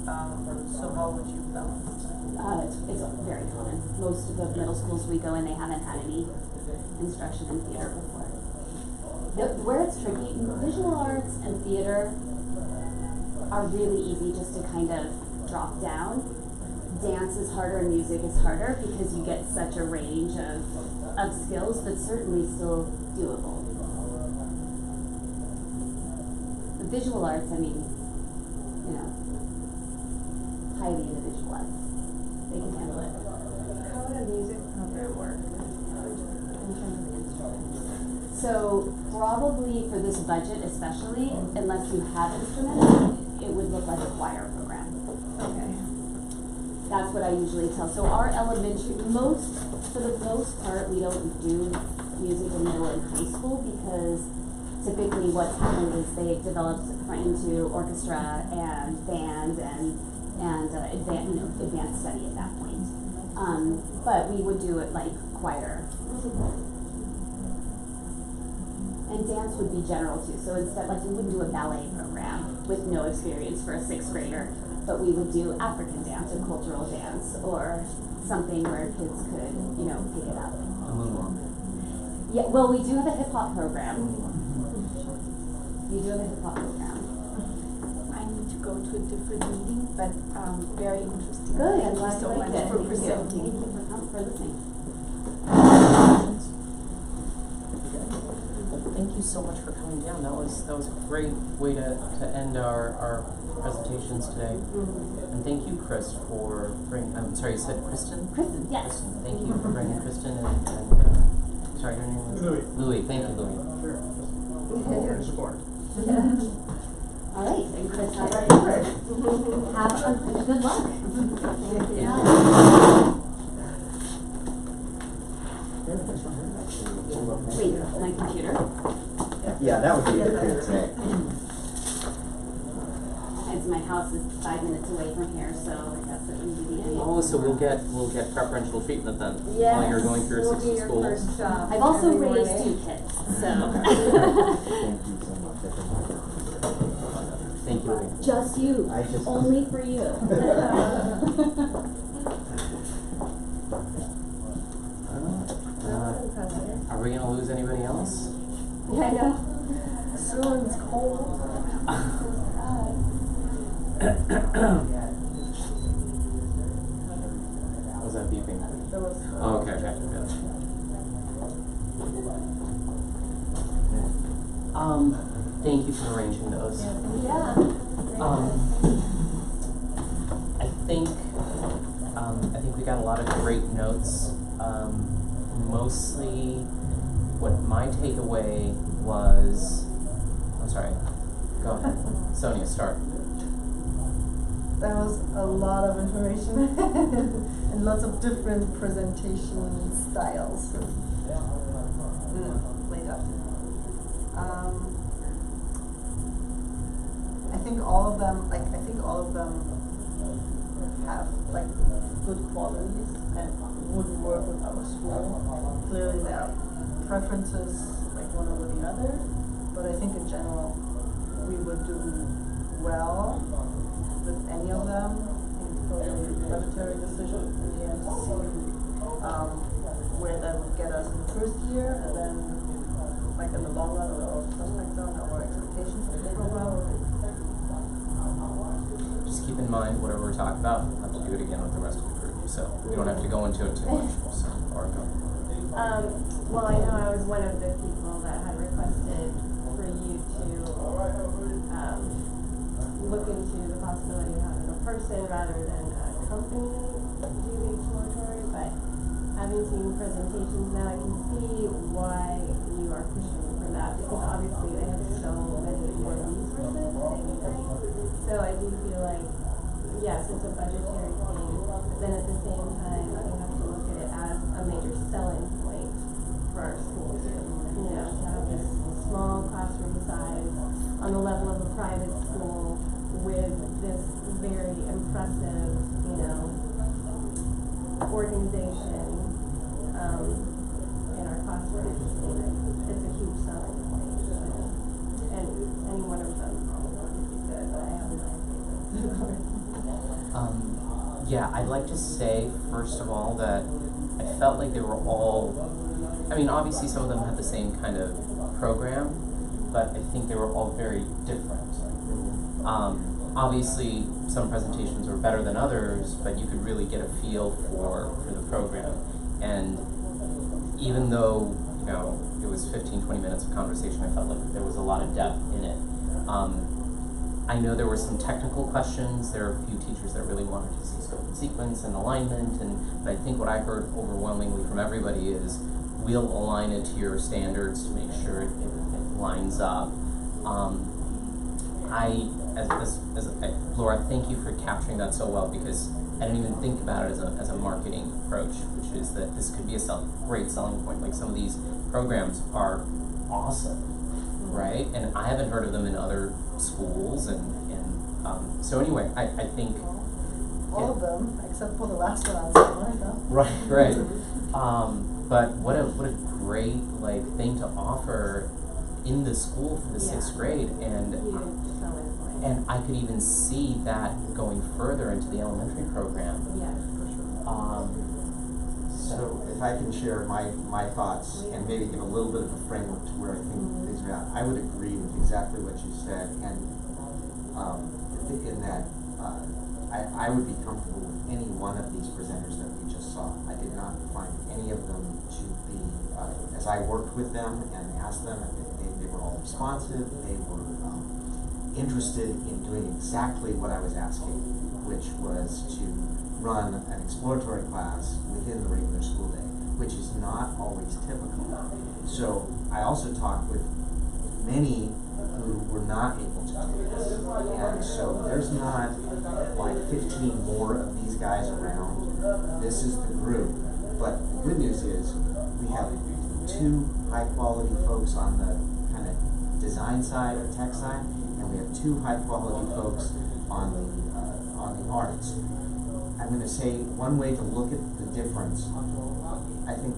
So how would you balance that? It's very common. Most of the middle schools we go in, they haven't had any instruction in theater before. Where it's tricky, visual arts and theater are really easy just to kind of drop down. Dance is harder and music is harder because you get such a range of skills, but certainly still doable. The visual arts, I mean, highly individualized. They can handle it. How would a music program work in terms of instruments? So probably for this budget especially, unless you have instruments, it would look like a choir program. Okay. That's what I usually tell. So our elementary, for the most part, we don't do music in middle and high school because typically what's happened is they've developed into orchestra and band and advanced study at that point. But we would do it like choir. And dance would be general too. So instead, like we wouldn't do a ballet program with no experience for a 6th grader, but we would do African dance or cultural dance or something where kids could, pick it up. A moonwalk. Yeah, well, we do have a hip hop program. We do have a hip hop program. I need to go to a different meeting, but very interesting. Good, Thank I'm you glad so you much liked it. for Thank you. presenting. Thank you for listening. Thank you so much for coming down. That was a great way to end our presentations today. And thank you, Chris, for bringing. I'm sorry, you said Kristen. Kristen, yes. Kristen, thank you for bringing Kristen and sorry, your name was Louis. Louis, thank you, Louis. Sure. Support. All right, and Chris, have a good luck. Wait, my computer. Yeah, that would be a good thing to say. And my house is 5 minutes away from here, so that's what we do. Oh, so we'll get preferential treatment then Yes. while you're going through We'll 60 be your schools. first job. I've also every raised morning. 2 kids, so. Thank you so much. Thank you. Louis. Just you. I just- Only for you. Are we gonna lose anybody else? Yeah, I know. Soon's cold. Was that beeping? There was. Oh, okay, okay, good. Thank you for arranging those. Yeah. I think we got a lot of great notes. Mostly, what my takeaway was. I'm sorry. Go ahead, Sonia. Start. There was a lot of information and lots of different presentation styles laid out. I think all of them have like good qualities and would work with our school. Clearly there are preferences like one over the other, but I think in general we would do well with any of them. I think it's probably a budgetary decision in the end to see where that would get us in the first year, and then like in the long run, our prospects on our expectations for the program. Just keep in mind whatever we're talking about. We'll have to do it again with the rest of the group, so we don't have to go into it too much. So, or go. Well, I know I was one of the people that had requested for you to look into the possibility of having a person rather than a company do the exploratory, but having seen presentations now, I can see why you are pushing for that, because obviously they have so many more resources that they can bring. So I do feel like, yes, it's a budgetary thing, but then at the same time, we have to look at it as a major selling point for our school too. To have this small classroom size on the level of a private school with this very impressive, organization, in our classroom, it's a huge selling point. So, and any one of them would be good, but I have my favorites. Yeah, I'd like to say, first of all, that I felt like they were all, I mean, obviously some of them had the same kind of program, but I think they were all very different. Obviously, some presentations were better than others, but you could really get a feel for the program. And even though, you know, it was 15, 20 minutes of conversation, I felt like there was a lot of depth in it. I know there were some technical questions. There are a few teachers that really wanted to see scope and sequence and alignment, but I think what I heard overwhelmingly from everybody is we'll align it to your standards to make sure it lines up. Laura, thank you for capturing that so well, because I didn't even think about it as a marketing approach, which is that this could be a great selling point. Like, some of these programs are awesome, right? And I haven't heard of them in other schools, and so anyway, I think All of them, except for the last one on Santa Monica. right. But what a great thing to offer in the school for the sixth grade, and I could even see that going further into the elementary program. Yes, for sure. So if I can share my thoughts and maybe give a little bit of a framework to where I think things are at, I would agree with exactly what you said, and in that I would be comfortable with any one of these presenters that we just saw. I did not find any of them to be, as I worked with them and asked them, they were all responsive, they were interested in doing exactly what I was asking, which was to run an exploratory class within the regular school day, which is not always typical. So I also talked with many who were not able to do this, and so there's not like 15 more of these guys around. This is the group, but the good news is we have 2 high quality folks on the kind of design side or tech side, and we have 2 high quality folks on the arts. I'm going to say one way to look at the difference, I think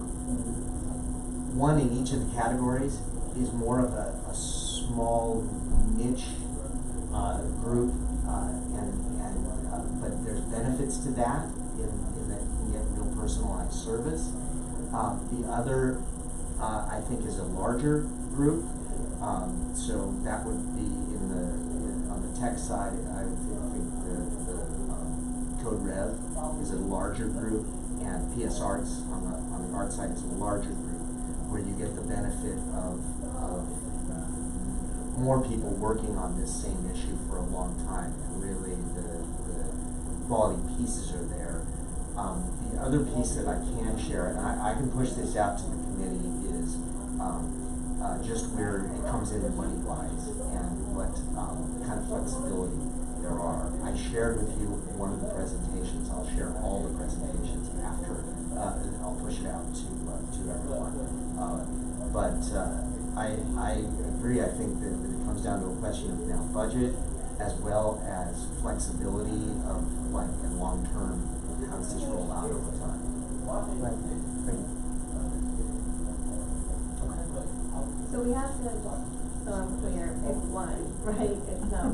one in each of the categories is more of a small niche group, but there's benefits to that in that you can get real personalized service. The other, I think, is a larger group, so that would be on the tech side. I would think the Code Rev is a larger group, and PS Arts on the art side is a larger group, where you get the benefit of more people working on this same issue for a long time, and really the quality pieces are there. The other piece that I can share, and I can push this out to the committee, is just where it comes in money-wise and what kind of flexibility there are. I shared with you one of the presentations. I'll share all the presentations after, and I'll push it out to everyone. But I agree. I think that it comes down to a question of now budget, as well as flexibility of and long term. How does this roll out over time? Right. Great. So we have to, so I'm clear, pick one, right? It's not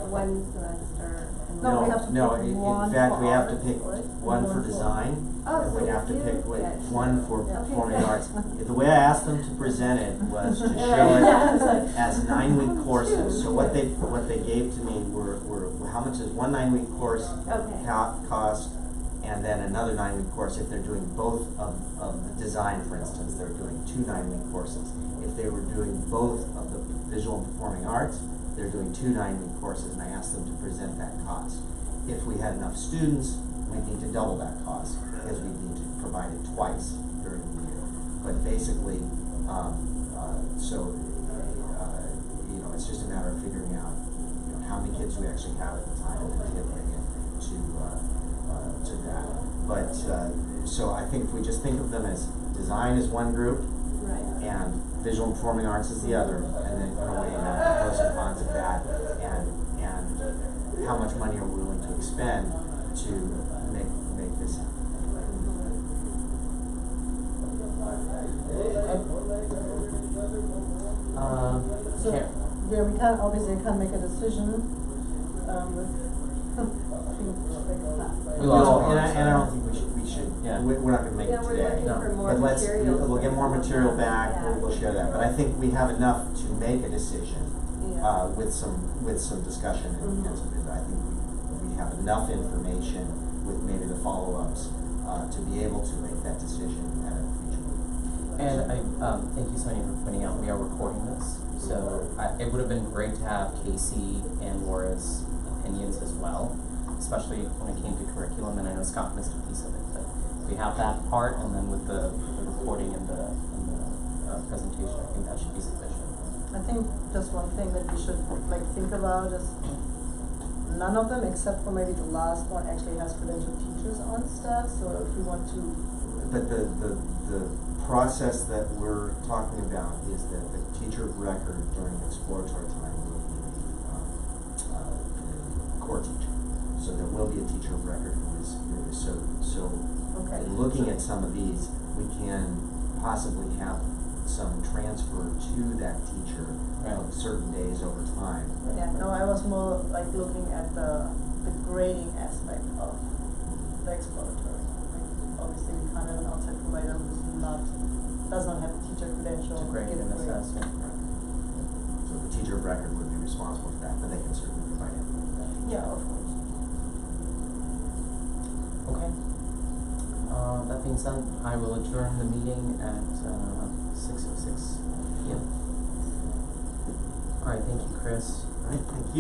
one semester. And No, we one- have to No, pick in one fact, for we have to arts, pick right? one for design, Oh, and we so have to you pick get one for Okay. performing arts. The way I asked them to present it was to show Yeah, it's it like- as 9-week courses. So what they gave to me were how much does one 9-week course Okay. cost, and then another 9-week course if they're doing both of the design, for instance, they're doing 2 9-week courses. If they were doing both of the visual and performing arts, they're doing 2 9-week courses, and I asked them to present that cost. If we had enough students, we'd need to double that cost, because we'd need to provide it twice during the year. But basically, it's just a matter of figuring out, how many kids we actually have at the time and delivering it to that. But so I think if we just think of them as design is one group, Right. and visual and performing arts is the other, and then kind of weighing out the pros and cons of that, and how much money are we willing to expend to make this happen. can't, obviously you can't make a decision, with, We lost No, one, and I so- don't think we should, Yeah. we're not gonna make Yeah, it we're today. looking for more But let's, materials. we'll get more material back, Yeah. we'll share that, but I think we have enough to make a decision, Yeah. with some discussion and Mhm. some, I think we have enough information with maybe the follow-ups, to be able to make that decision at a future meeting. And thank you, Sonia, for pointing out we are recording this. So it would have been great to have Casey and Laura's opinions as well, especially when it came to curriculum. And I know Scott missed a piece of it, but we have that part, and then with the recording and the presentation, I think that should be sufficient. I think just one thing that we should like think about is none of them, except for maybe the last one, actually has credentialed teachers on staff. So if we want to, But the process that we're talking about is that the teacher of record during exploratory time will be the core teacher. So there will be a teacher of record who is, so okay. in looking at some of these, we can possibly have some transfer to that teacher of certain days over time. Yeah, no, I was more like looking at the grading aspect of the exploratory. Like, obviously, we can't have an outside provider who's does not have a teacher credential. To grade give and grade. assess. So the teacher of record would be responsible for that, but they can certainly provide input for that. Yeah, of course. Okay. That being said, I will adjourn the meeting at 6:06 p.m. All right, thank you, Chris. All right, thank you.